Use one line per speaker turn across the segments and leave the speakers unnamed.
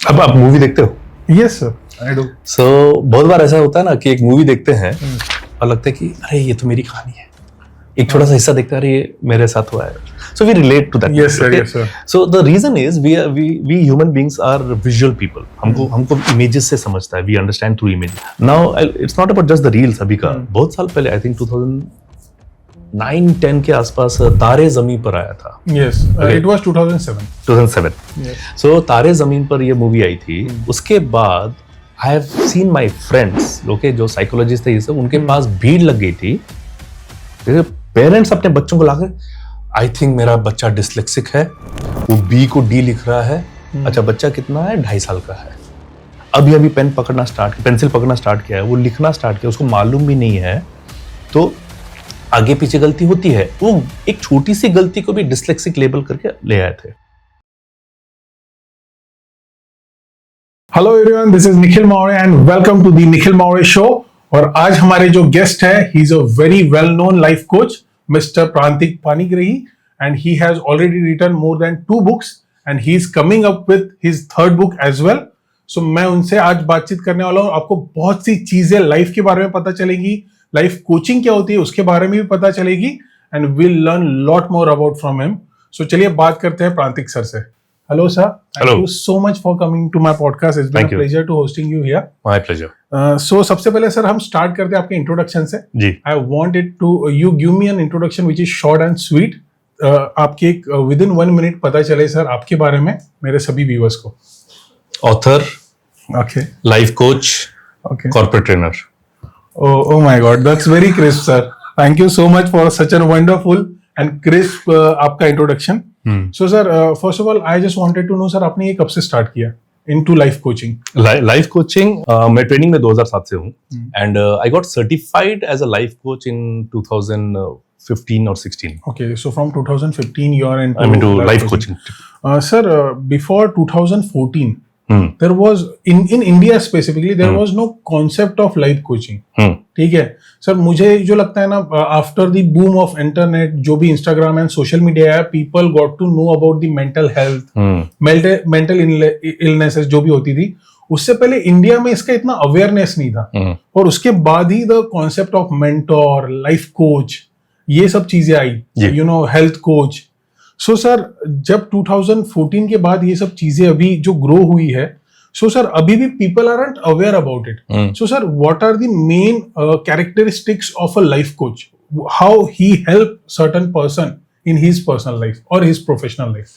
अब आप मूवी देखते हो?
Yes sir, I do.
So बहुत बार ऐसा होता है ना कि एक मूवी देखते हैं और लगता है कि अरे ये तो मेरी कहानी है, एक छोटा सा हिस्सा देखते हैं, अरे ये मेरे साथ हुआ है, so we relate to that.
Yes sir, yes sir.
So the reason is we human beings are visual people. हमको इमेजेस से समझता है, we understand through image. Now it's not about just the reels. अभी का बहुत साल पहले, I think 2009-10 के आसपास तारे जमीन पर आया था।
Yes, it was 2007।
सो तारे जमीन पर ये मूवी आई थी। उसके बाद आई हैव सीन माय फ्रेंड्स, लोग जो साइकोलॉजिस्ट थे ये सब, उनके पास भीड़ लग गई थी। पेरेंट्स अपने बच्चों को लाकर, आई थिंक मेरा बच्चा डिसलेक्सिक है, वो बी को डी लिख रहा है। अच्छा, बच्चा कितना है? 2.5 साल का है। अभी पेंसिल पकड़ना स्टार्ट किया है, वो लिखना स्टार्ट किया, उसको मालूम भी नहीं है। तो आगे पीछे गलती होती है, वो एक छोटी सी गलती को भी डिसलेक्सिक लेबल करके ले आए थे।
Hello everyone, this is Nikhil Maurya and welcome to the Nikhil Maurya show. और आज हमारे जो गेस्ट है, he is a very well known life coach, mister Prantik Panigrahi, and he has already written more than 2 books and he is coming up with his 3rd book as well. So मैं उनसे आज बातचीत करने वाला हूँ। आपको बहुत सी चीजें लाइफ के बारे में पता चलेगी, लाइफ कोचिंग क्या होती है उसके बारे में भी पता चलेगी, and will learn lot more about from him. So चलिए बात करते हैं प्रांतिक सर से। Hello sir, thank you so much for coming to my podcast. It's been a pleasure to hosting you here.
My pleasure.
So सबसे पहले sir हम start करते हैं आपके इंट्रोडक्शन से।
जी।
I wanted to you give me an introduction which is short and sweet. आपके within 1 minute पता चले सर आपके बारे में मेरे सभी व्यूअर्स को।
Author,
okay,
life coach,
okay,
corporate trainer.
Oh my God, that's very crisp, sir. Thank you so much for such a wonderful and crisp आपका introduction. So sir, first of all, I just wanted to know sir, आपने ये कब से start किया into life coaching?
Life coaching मैं training में 2007 से हूँ, and I got certified as a life coach in 2015 or 16.
Okay, so from 2015 you are
into life coaching.
Sir, before 2014, there was in India specifically there was no concept of life coaching. ठीक है sir, मुझे जो लगता है ना, after the boom of internet, जो भी Instagram and social media है, people got to know about the mental health, mental illnesses जो भी होती थी। उससे पहले इंडिया में इसका इतना अवेयरनेस नहीं था, और उसके बाद ही the concept of mentor, life coach, ये सब चीजें आई, you know, health coach. So sir, जब 2014 के बाद ये सब चीजें अभी जो ग्रो हुई है, सो सर अभी भी people aren't aware about it. So sir, what are the main characteristics of a life coach? How he help certain person in his personal life और his professional life?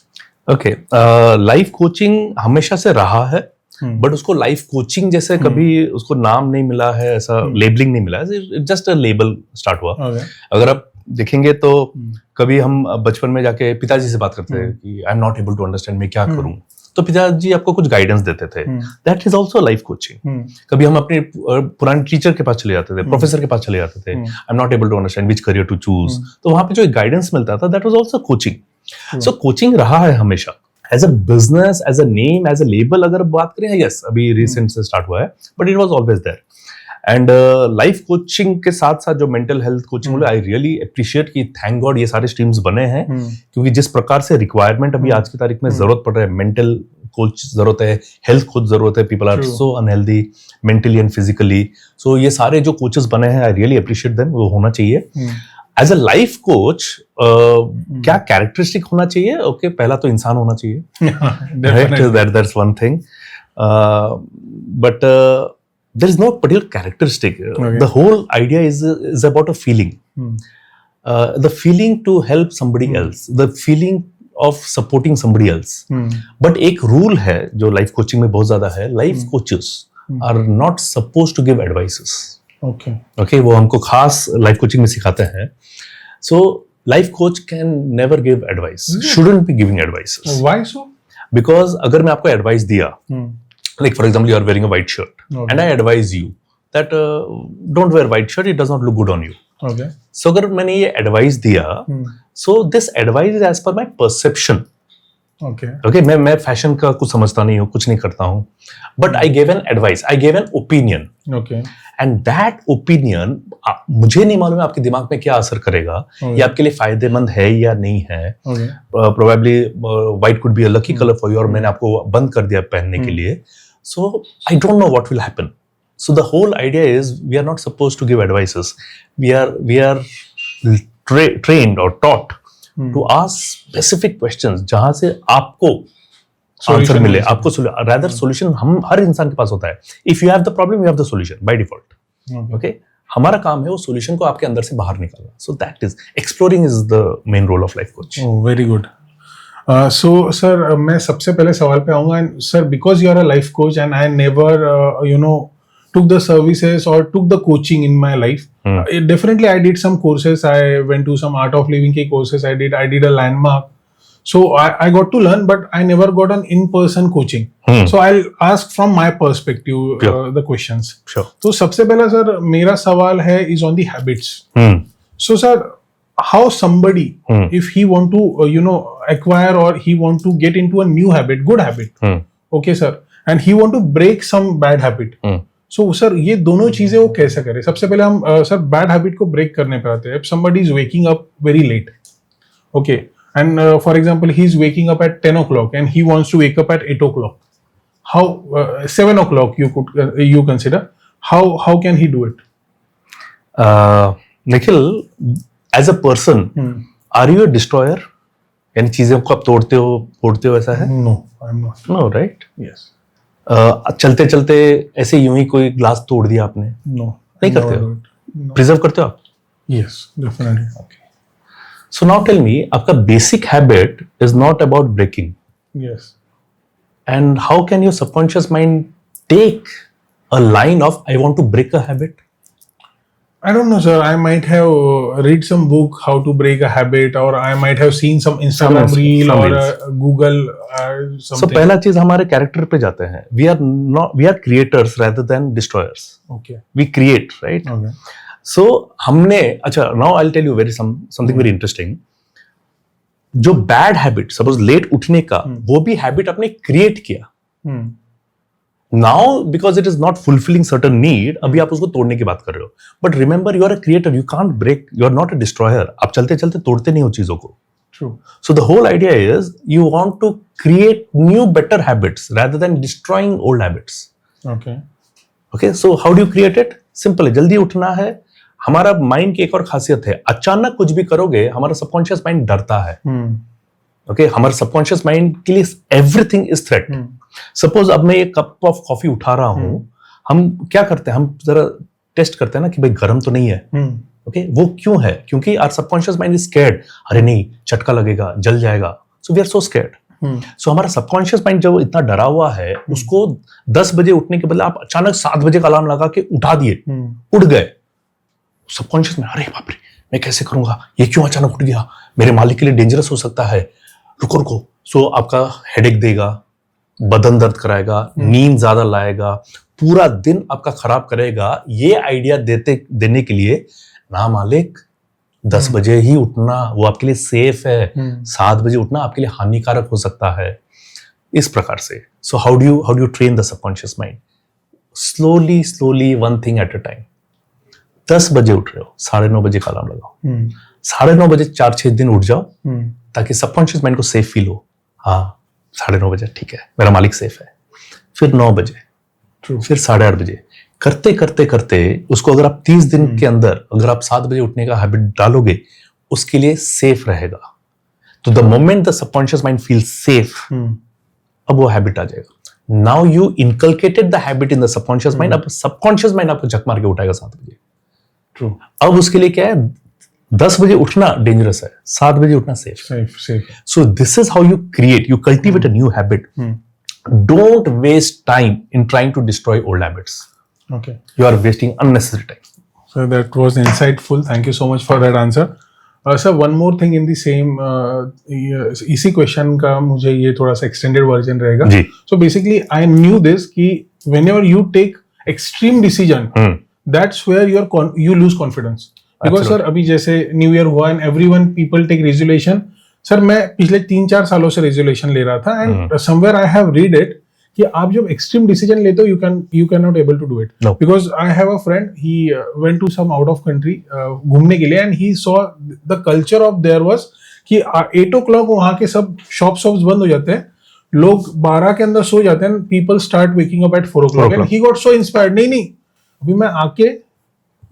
Okay, life coaching हमेशा से रहा है, but उसको life coaching जैसे कभी उसको नाम नहीं मिला है, ऐसा लेबलिंग नहीं मिला है, जस्ट अ लेबल स्टार्ट हुआ। अगर आप देखेंगे तो कभी हम बचपन में जाके पिताजी से बात करते हैं कि I am not able to understand, मैं क्या करूं, तो पिताजी आपको कुछ गाइडेंस देते थे। That is also life coaching. कभी हम अपने पुराने टीचर के पास चले जाते थे, प्रोफेसर के पास चले जाते थे, I am not able to understand which career to choose, तो वहां पे जो गाइडेंस मिलता था, that was also coaching. So coaching रहा है हमेशा, as a business, as a name, as a label अगर बात करें, यस अभी रिसेंट से स्टार्ट हुआ है, but it was always there. And life coaching के साथ साथ जो mental health coaching, I really appreciate कि थैंक गॉड ये सारे स्ट्रीम्स बने हैं, क्योंकि जिस प्रकार से रिक्वायरमेंट अभी आज की तारीख में जरूरत पड़ रहा है, मेंटल कोच जरूरत है, हेल्थ कोच जरूरत है, people are so unhealthy mentally and physically. So ये सारे जो कोचेस बने हैं, आई रियली अप्रिशिएट देम, वो होना चाहिए। एज अ लाइफ कोच क्या कैरेक्टरिस्टिक होना चाहिए? ओके, पहला तो इंसान होना चाहिए, that's one thing, but there is no particular characteristic. Okay. The whole idea is about a feeling. The feeling to help somebody else, the feeling of supporting somebody else. But एक rule है जो life coaching में बहुत ज्यादा है, life coaches are not supposed to give advices. Okay, वो हमको खास life coaching में सिखाते हैं. So life coach can never give advice, shouldn't be giving advices.
Why so?
Because अगर मैं आपको advice दिया, like for example, you are wearing a white shirt, and I advise you that don't wear white shirt, it does not look good on you.
Okay.
So अगर मैंने ये advice दिया, so this advice is as per my perception. Okay मैं fashion का कुछ समझता नहीं हूँ, कुछ नहीं करता हूँ, but I gave an advice, I gave an opinion,
okay,
and that opinion मुझे नहीं मालूम है आपके दिमाग में क्या असर करेगा, ये आपके लिए फायदेमंद है या नहीं है. Probably white could be a lucky colour for you, और मैंने आपको बंद कर दिया पहनने के लिए. So I don't know what will happen. So the whole idea is we are not supposed to give advices. We are trained or taught to ask specific questions जहां से आपको आंसर मिले, आपको rather solution हम हर इंसान के पास होता है. If you have the problem, you have the solution by default. Okay? हमारा काम है वो solution को आपके अंदर से बाहर निकालना. So that is exploring is the main role of life coach.
Oh, very good. So sir, मैं सबसे पहले सवाल पे आऊँगा. Sir, because you are a life coach and I never took the services or took the coaching in my life. Definitely I did some courses. I went to some art of living courses. I did a landmark. So I got to learn, but I never got an in-person coaching. So I'll ask from my perspective the questions.
Sure.
तो सबसे पहला sir मेरा सवाल है is on the habits. So sir, how somebody if he want to acquire or he want to get into a new habit, good habit. Okay sir, and he want to break some bad habit. So sir ये दोनों चीजें वो कैसे करें? सबसे पहले हम sir bad habit को ब्रेक करने पे आते हैं. Somebody is waking up very late, okay, and for example he is waking up at 10 o'clock and he wants to wake up at 8 o'clock. How 7 o'clock you consider how can he do it?
Nikhil, as a person are you a destroyer? यानी चीजें को आप तोड़ते हो फोड़ते हो, ऐसा है?
No, I am not.
No, right?
Yes.
चलते चलते ऐसे यूं ही कोई ग्लास तोड़ दिया आपने?
नो,
नहीं करते हो? प्रिजर्व करते हो आप?
Yes, definitely.
Okay, so now tell me, आपका basic habit is not about breaking.
Yes.
And how can your subconscious mind take a line of I want to break a habit?
I don't know, sir. I might have read some book how to break a habit, or I might have seen some Instagram reel or Google something.
So पहला चीज हमारे character पे जाते हैं. We are creators rather than destroyers.
Okay.
We create, right?
Okay.
So हमने, अच्छा, now I'll tell you something very interesting. जो bad habit, suppose late उठने का, वो भी habit आपने create किया. Now, because it is not fulfilling certain need, अभी आप उसको तोड़ने की बात कर रहे हो. But remember, you are a creator. You can't break. You are not a destroyer. आप चलते चलते तोड़ते नहीं हो चीजों को.
True.
So the whole idea is you want to create new, better habits rather than destroying old habits.
Okay.
Okay. So how do you create it? Simple है. जल्दी उठना है. हमारा माइंड की एक और खासियत है. अचानक कुछ भी करोगे, हमारा सबकॉन्शियस माइंड डरता है. ओके, हमारे सबकॉन्शियस माइंड के लिए एवरीथिंग इज थ्रेट. सपोज अब मैं एक कप ऑफ कॉफी उठा रहा हूं, हम क्या करते हैं, हम जरा टेस्ट करते हैं ना कि भाई गर्म तो नहीं है. ओके, वो क्यों है? क्योंकि our subconscious mind is scared. अरे नहीं, झटका लगेगा, जल जाएगा. So we are so scared. So हमारा सबकॉन्शियस माइंड जब इतना डरा हुआ है, उसको 10 बजे उठने के बदले आप अचानक 7 बजे का अलार्म लगा के उठा दिए, उठ गए. सबकॉन्शियस में, अरे बाप रे, मैं कैसे करूंगा, ये क्यों अचानक उठ गया, मेरे मालिक के लिए डेंजरस हो सकता है, रुको. सो आपका हेडेक देगा, बदन दर्द कराएगा, नींद ज्यादा लाएगा, पूरा दिन आपका खराब करेगा. ये आइडिया देने के लिए, ना मालिक 10 बजे ही उठना वो आपके लिए सेफ है, 7 बजे उठना आपके लिए हानिकारक हो सकता है. इस प्रकार से. So how do you train the subconscious mind? Slowly one thing at a time. 10 बजे उठ रहे हो, 9:30 बजे का अलार्म लगाओ. 9:30 बजे 4-6 दिन उठ जाओ, ताकि सबकॉन्शियस माइंड को सेफ फील हो. हाँ, 9:30 बजे ठीक है, मेरा मालिक सेफ है. फिर 9 बजे, फिर 8:30 बजे, करते करते करते उसको अगर आप 30 दिन के अंदर अगर आप 7 बजे उठने का हैबिट डालोगे, उसके लिए सेफ रहेगा. तो the moment the subconscious mind feel safe, अब वो हैबिट आ जाएगा. Now you inculcated the habit in the subconscious mind. अब सबकॉन्शियस माइंड आपको झक मार के उठाएगा 7 बजे.
ट्रू.
अब उसके लिए क्या है, 10 बजे उठना डेंजरस है, 7 बजे उठना safe. So this is how you create, you cultivate a new habit. Don't waste time in trying to destroy old habits.
Okay.
You are wasting unnecessary time.
So that was insightful. Thank you so much for that answer. Sir, one more thing in the same इसी question का मुझे ये थोड़ा सा extended version रहेगा.
जी.
So basically, I knew this कि whenever you take extreme decision, that's where you lose confidence. Because sir, अभी जैसे New Year हुआ and everyone people take resolution. Sir मैं पिछले 3-4 सालों से रेजोल्यूशन ले रहा था and somewhere I have read it कि आप जब एक्सट्रीम डिसीजन लेते हो you can not able to do it because I have a friend he went to some out of country घूमने के लिए and he saw the culture of there was कि 8 o'clock वहां के सब शॉप्स बंद हो जाते हैं, लोग 12 के अंदर सो जाते हैं, people start waking up eight 4 o'clock and he got so inspired, नहीं अभी मैं आके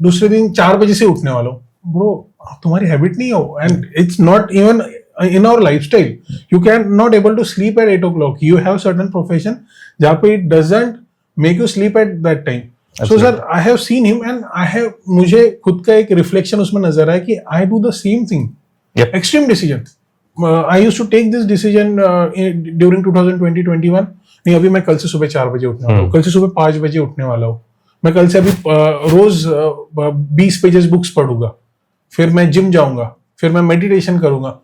दूसरे दिन 4 बजे से उठने वाला हूँ. ब्रो तुम्हारी हैबिट नहीं हो and it's not even in our lifestyle. You can not able to sleep at 8 o'clock. You have certain profession जहाँ पे it doesn't make you sleep at that time. So sir, I have seen him and मुझे खुद का एक reflection उसमें नजर आया कि I do the same thing.
Yep.
Extreme decision. I used to take this decision during 2020-21. नहीं अभी मैं कल से सुबह 4 बजे उठने वाला हूँ, कल से सुबह 5 बजे उठने वाला हूँ, मैं कल से अभी रोज 20 पेजेस बुक्स पढ़ूंगा, फिर मैं जिम जाऊंगा, फिर मैं मेडिटेशन करूंगा.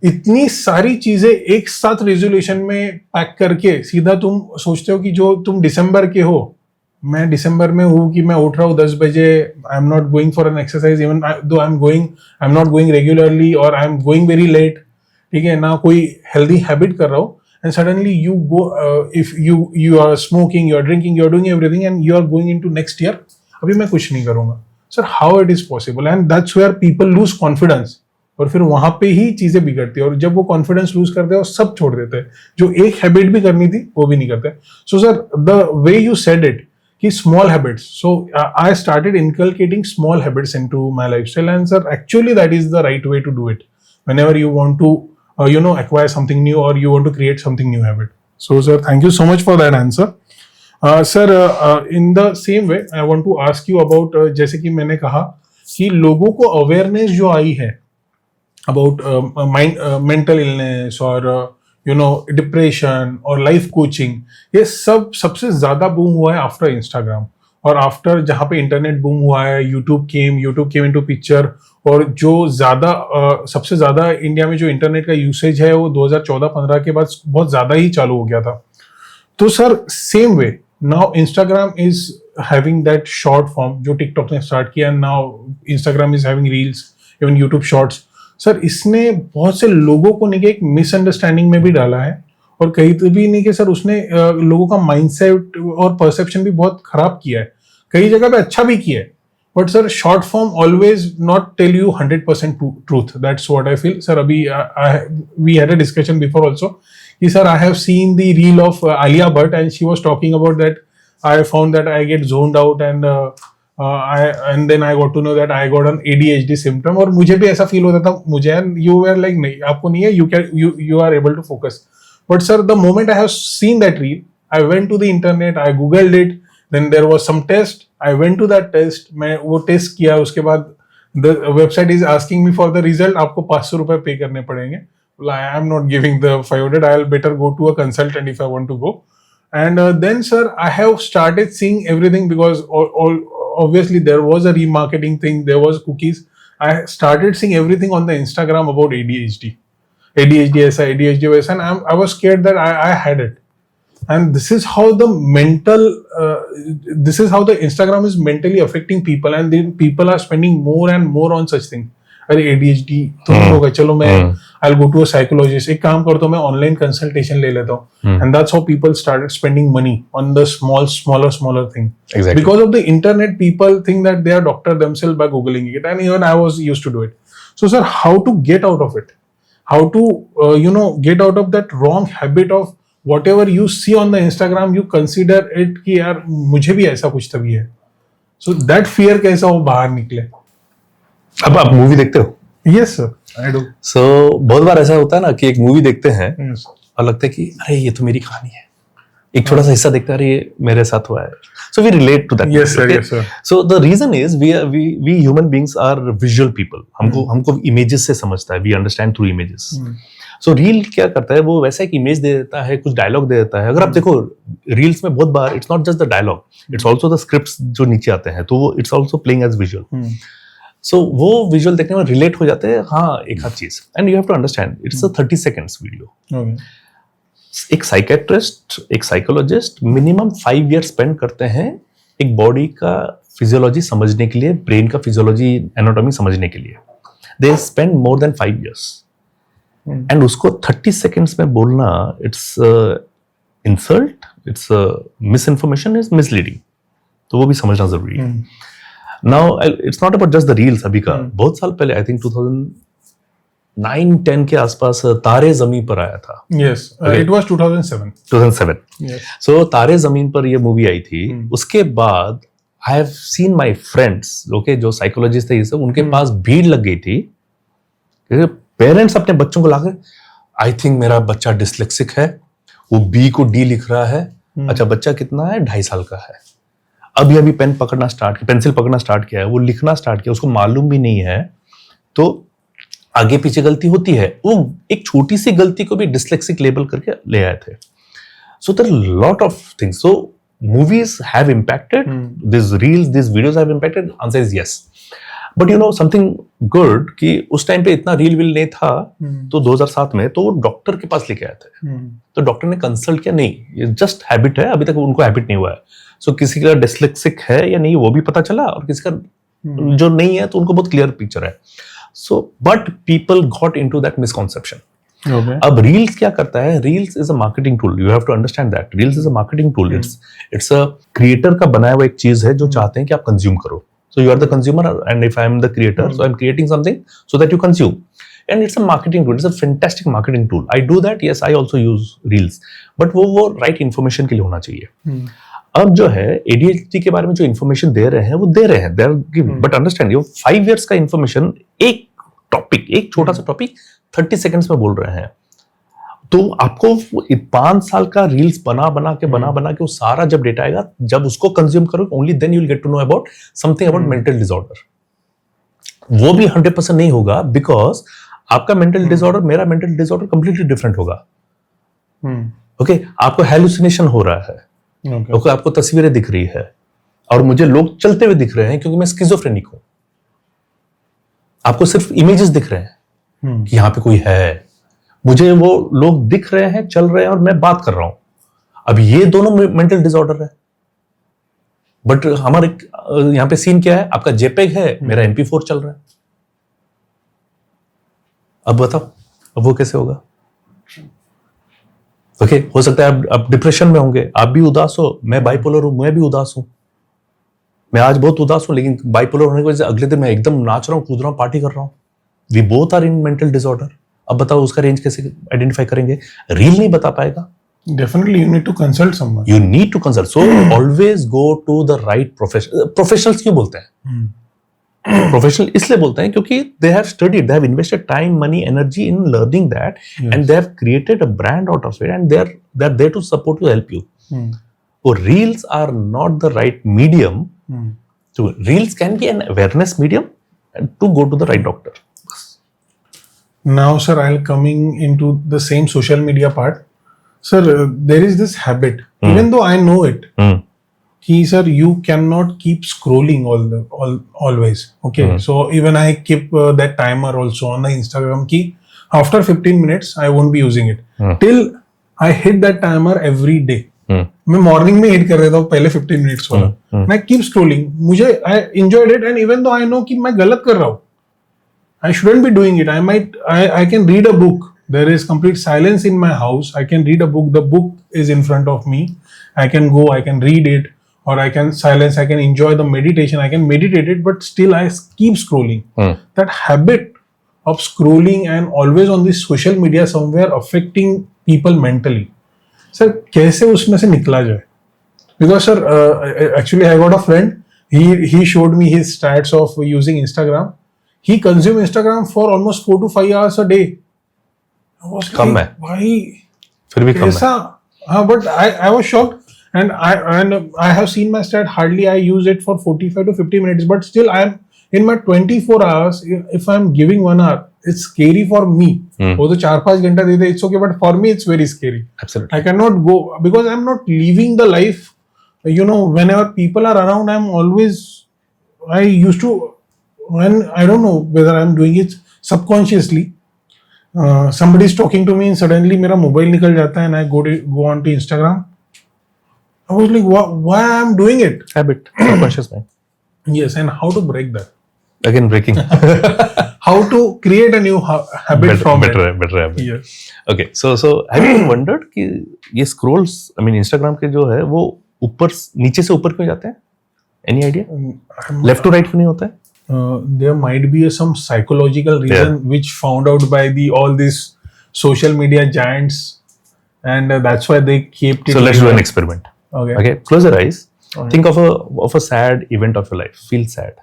इतनी सारी चीजें एक साथ रेजोल्यूशन में पैक करके सीधा तुम सोचते हो कि जो तुम दिसंबर के हो, मैं दिसंबर में हूँ कि मैं उठ रहा हूँ 10 बजे, I am not going for an exercise even though I am not going regularly और I am going very late, ठीक है ना, कोई हेल्दी हैबिट कर रहा हूँ and suddenly you go if you are smoking, you are drinking, you are doing everything and you are going into next year अभी मैं कुछ नहीं करूंगा. Sir how it is possible and that's where people loose confidence और फिर वहां पे ही चीजें बिगड़ती है और जब वो कॉन्फिडेंस लूज करते हैं वो सब छोड़ देते हैं, जो एक हैबिट भी करनी थी वो भी नहीं करते. So sir the way you said it कि small habits, so I started inculcating small habits into my lifestyle and sir actually that is the right way to do it whenever you want to acquire something new or you want to create something new habit. So sir, thank you so much for that answer. Sir, in the same way I want to ask you about जैसे कि मैंने कहा कि लोगों को awareness जो आई है about mental illness or depression और लाइफ कोचिंग, ये सबसे ज्यादा बूम हुआ है आफ्टर इंस्टाग्राम और आफ्टर जहाँ पे इंटरनेट बूम हुआ है, यूट्यूब केम इनटू पिक्चर. और जो ज्यादा सबसे ज्यादा इंडिया में जो इंटरनेट का यूसेज है वो 2014-15 के बाद बहुत ज्यादा ही चालू हो गया था. तो sir same way now Instagram is having that short form जो टिकटॉक ने स्टार्ट किया, now Instagram is having reels, even YouTube shorts. Sir इसने बहुत से लोगों को नहीं कि एक मिसअंडरस्टैंडिंग में भी डाला है और कहीं तो भी नहीं कि सर उसने लोगों का माइंडसेट और परसेप्शन भी बहुत खराब किया है, कई जगह पे अच्छा भी किया है. But sir short form always not tell you 100% truth. That's what I feel. Sir अभी we had a discussion before also कि sir I have seen the reel of Alia Bhatt and she was talking about that I found that I get zoned out and then I got to know that I got an ADHD symptom और मुझे भी ऐसा feel होता था मुझे, and you were like नहीं आपको नहीं है, you are able to focus. But sir the moment I have seen that reel, I went to the internet, I googled it, then there was some test, I went to that test, मैं वो test किया, उसके बाद the website is asking me for the result, आपको 500 रुपए पे करने पड़ेंगे. I am not giving the 500, I'll better go to a consultant if I want to go. And then sir I have started seeing everything because obviously there was a remarketing thing, there was cookies. I started seeing everything on the Instagram about ADHD ऐसा, ADHD वैसा, and I was scared that I had it. And this is how the Instagram is mentally affecting people, and then people are spending more and more on such thing. अरे ADHD तो नहीं होगा, चलो मैं I'll go to a psychologist, एक काम करता हूँ मैं ऑनलाइन कंसल्टेशन ले लेता हूँ. And that's how people started spending money on the smaller thing. Exactly. Because of the internet, people think that they are doctor themselves by googling it, and even I was used to do it. So sir, how to get out of it? How to get out of that wrong habit of whatever you see on the Instagram, you consider it कि यार मुझे भी ऐसा कुछ तभी है. So that fear कैसा वो बाहर निकले.
अब आप मूवी देखते हो?
Yes sir, I do.
So बहुत बार ऐसा होता है ना कि एक मूवी देखते हैं और लगता है कि अरे ये तो मेरी कहानी है, एक छोटा सा हिस्सा देखता है अरे ये मेरे साथ हुआ है. So we relate to that.
Yes sir, yes sir.
So the reason is we human beings are visual people. हमको images से समझता है. We understand through images. So reel क्या करता है, वो वैसा एक इमेज दे देता है, कुछ डायलॉग दे देता है. अगर आप देखो रील्स में बहुत बार it's not just the dialogue, it's also the scripts जो नीचे आते हैं, तो वो it's also playing as visual. So वो विजुअल देखने में रिलेट हो जाते हैं, हाँ एक हर चीज. And you have to understand it's a 30 seconds video. एक साइकेट्रिस्ट, एक साइकोलॉजिस्ट मिनिमम 5 years स्पेंड करते हैं एक बॉडी का फिजियोलॉजी समझने के लिए, ब्रेन का फिजियोलॉजी एनाटॉमी समझने के लिए. They spend more than 5 years. And उसको 30 सेकेंड्स में बोलना, it's insult, it's miss information, is misleading. तो वो भी समझना जरूरी है. Now it's not about just the reels. अभी का बहुत साल पहले, आई थिंक 2009-10 के आसपास तारे जमीन पर आया था.
Yes, it was 2007.
सो तारे जमीन पर ये मूवी आई थी. उसके बाद आई have seen my friends, okay, जो साइकोलॉजिस्ट थे ये सब, उनके पास भीड़ लग गई थी. पेरेंट्स अपने बच्चों को लाकर, आई थिंक मेरा बच्चा डिसलेक्सिक है, वो बी को डी लिख रहा है. अच्छा, बच्चा कितना है? 2.5 साल का है. अभी पेंसिल पकड़ना स्टार्ट किया है, वो लिखना स्टार्ट किया, उसको मालूम भी नहीं है. तो आगे पीछे गलती होती है. वो एक छोटी सी गलती को भी डिसलेक्सिक लेबल करके ले आए थे. So there are lot of things. So movies have impacted, this reels, this videos have impacted. Answer is yes. But you know something good, कि उस टाइम पे इतना रील विल नहीं था. तो 2007 में तो वो डॉक्टर के पास लेके आए थे. तो डॉक्टर ने कंसल्ट किया, नहीं ये जस्ट हैबिट है, अभी तक उनको हैबिट नहीं हुआ है. सो किसी का डिसलेक्सिक है या नहीं वो भी पता चला, और किसी का जो नहीं है तो उनको बहुत क्लियर पिक्चर है. So but people got into that misconception. अब रील्स क्या करता है? Reels is a marketing tool. You have to understand that reels is a marketing tool. It's a creator का बनाया हुआ एक चीज है जो चाहते हैं कि आप कंज्यूम करो. So you are the consumer, and if I am the creator, so I'm creating something so that you consume. And it's a marketing tool. It's a fantastic marketing tool. I do that. Yes, I also use reels. But वो right information के लिए होना चाहिए. अब जो है ADHD के बारे में जो information दे रहे हैं वो दे रहे हैं. They are giving. But understand, ये 5 years का information एक topic, एक छोटा सा topic 30 seconds में बोल रहे हैं. तो आपको 5 साल का रील्स बना के वो सारा जब डेटा आएगा, जब उसको कंज्यूम करो, only then you will get to know about something about mental disorder. वो भी 100% नहीं होगा, बिकॉज आपका मेंटल डिसऑर्डर, मेरा मेंटल डिसऑर्डर कंप्लीटली डिफरेंट होगा. ओके, आपको हेलुसिनेशन हो रहा है, ओके, आपको तस्वीरें दिख रही है, और मुझे लोग चलते हुए दिख रहे हैं क्योंकि मैं स्किज़ोफ्रेनिक हूं. आपको सिर्फ इमेजेस दिख रहे हैं कि यहां पे कोई है. मुझे वो लोग दिख रहे हैं, चल रहे हैं, और मैं बात कर रहा हूं. अब ये दोनों मेंटल डिसऑर्डर है. बट हमारे यहां पे सीन क्या है? आपका जेपेग है, मेरा MP4 चल रहा है. अब बताओ, अब वो कैसे होगा? ओके, हो सकता है आप डिप्रेशन में होंगे, आप भी उदास हो, मैं बाइपोलर हूं, मैं भी उदास हूं. मैं आज बहुत उदास हूं, लेकिन बाइपोलर होने की वजह से अगले दिन मैं एकदम नाच रहा हूं, कूद रहा हूं, पार्टी कर रहा हूं. We both are in mental disorder. अब बताओ उसका रेंज कैसे आइडेंटिफाई करेंगे? रील नहीं बता पाएगा.
Definitely you need to consult someone.
You need to consult. So always go to the right professional. Professionals क्यों बोलते हैं? Professional इसलिए बोलते हैं क्योंकि they have studied, they have invested time, money, energy in learning that, and they have created a brand out of it, and they are there to support you, help you. So reels are not the right medium. So reels can be an awareness medium to go to the right doctor.
Now, sir, I'll coming into the same social media part. Sir, there is this habit, even though I know it, sir, you cannot keep scrolling always. Okay, so even I keep that timer also on the Instagram key. After 15 minutes, I won't be using it till I hit that timer every day. मैं morning में hit कर देता हूँ पहले 15 minutes वाला. मैं keep scrolling. मुझे I enjoyed it, and even though I know कि मैं गलत कर रहा हूँ, I shouldn't be doing it. I can read a book. There is complete silence in my house. I can read a book. The book is in front of me. I can go, I can read it, or I can silence, I can enjoy the meditation. I can meditate it, but still I keep scrolling. That habit of scrolling and always on this social media somewhere affecting people mentally. Sir, कैसे उसमें से निकला जाए? Because sir, actually I got a friend. He showed me his stats of using Instagram. He consumed Instagram for almost 4 to 5 hours a day. I was
come
like,
है.
why?
फिर भी कम है.
But I was shocked, and I have seen my stat. Hardly I use it for 45 to 50 minutes, but still I am in my 24 hours. If I am giving 1 hour, it's scary for me. वो तो 4-5 घंटा देते, it's okay, but for me it's very scary.
Absolutely.
I cannot go because I'm not living the life. You know, whenever people are around, I used to. When I don't know whether I'm doing it subconsciously, somebody is talking to me and suddenly मेरा mobile निकल जाता है and I go on to Instagram. I was like, why I'm doing it?
Habit, subconscious mind.
Yes, and how to break that?
Again breaking.
How to create a new habit from it.
better habit.
Yes.
Okay, so have you wondered कि ये scrolls, I mean Instagram के जो है वो ऊपर नीचे से ऊपर क्यों जाते हैं? Any idea? Left to right क्यों नहीं होता है?
There might be some psychological reason which found out by all these social media giants, and that's why they kept it.
So let's do an experiment.
Okay.
Close your eyes. Okay. Think of a sad event of your life. Feel sad.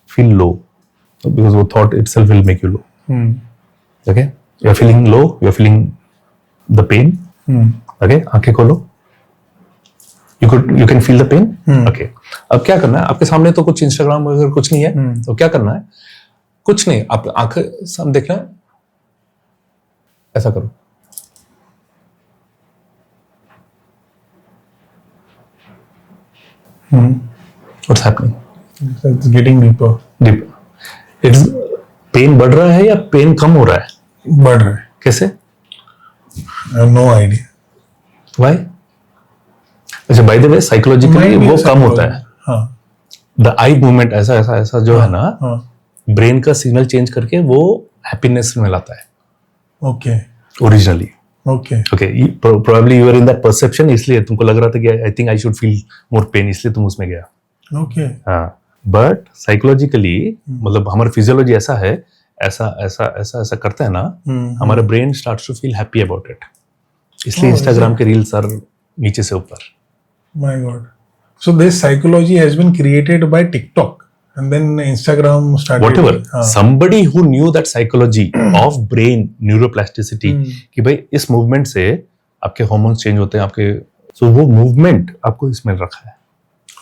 Feel low, because the thought itself will make you low. Okay. You're feeling low. You're feeling the pain. Okay. आंखें खोलो. You can feel the pain. Okay. अब क्या करना है? आपके सामने तो कुछ Instagram वगैरह कुछ नहीं है, तो क्या करना है? कुछ नहीं. आप आंखें सामने देखना है. ऐसा करो. What's happening?
It's getting deeper.
Deeper. It's pain बढ़ रहा है या pain कम हो रहा है?
बढ़ रहा है.
कैसे?
I have no idea.
Why? अच्छा, by the way, psychologically वो कम होता है.
हाँ.
The eye movement ऐसा जो है ना, ब्रेन का सिग्नल चेंज करके वो हैप्पीनेस में लाता है.
Okay.
Originally.
Okay.
Probably you were in that perception, इसलिए तुमको लग रहा था कि I think I should feel more pain, इसलिए तुम उसमें गया.
Okay.
हाँ. But psychologically मतलब हमारा फिजियोलॉजी ऐसा है, ऐसा करता है ना, हमारा brain starts to feel happy about it. इसलिए इंस्टाग्राम के रील्स आर नीचे से ऊपर.
My God. So this psychology has been created by TikTok, and then Instagram started.
Whatever. Somebody who knew that psychology of brain neuroplasticity कि भाई इस movement से आपके हार्मोन्स चेंज होते हैं, आपके so वो मूवमेंट आपको इसमें रखा है.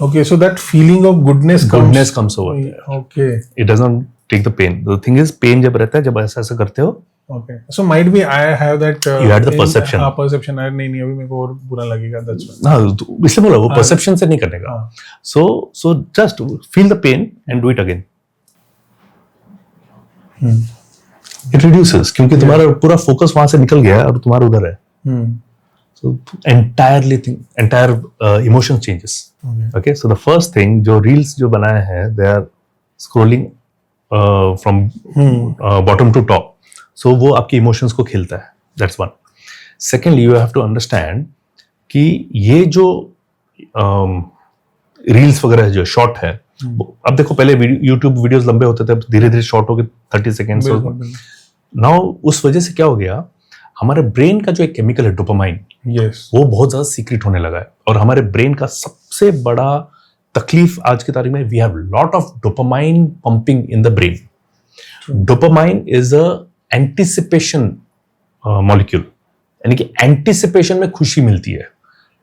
Okay, so that feeling of goodness
comes over.
Okay.
It doesn't take the pain. The thing is, pain जब रहता है, जब ऐसा करते हो.
Okay. So might be I have that.
You had the perception.
हाँ, perception. नहीं अभी मेरे को और बुरा लगेगा. That's why.
हाँ, इसलिए बोला वो perception से नहीं करने का. So just feel the pain and do it again. It reduces, क्योंकि तुम्हारा पूरा फोकस वहां से निकल गया और तुम्हारा उधर है. So entire emotion changes. Okay. So the first thing जो reels जो बनाए हैं, they are scrolling from bottom to top. So वो आपके इमोशंस को खिलता है. That's one. Secondly, you have to understand कि ये जो रील्स वगैरह जो शॉर्ट है, अब देखो पहले यूट्यूब वीडियोस लंबे होते थे, धीरे धीरे शॉर्ट हो गए 30 सेकेंड्स. नाउ उस वजह से क्या हो गया, हमारे ब्रेन का जो एक केमिकल है डोपामाइन, वो बहुत ज्यादा सीक्रेट होने लगा है. और हमारे ब्रेन का सबसे बड़ा तकलीफ आज की तारीख में, we have lot of dopamine pumping in the brain. Dopamine is a anticipation molecule, यानी कि एंटिसिपेशन में खुशी मिलती है.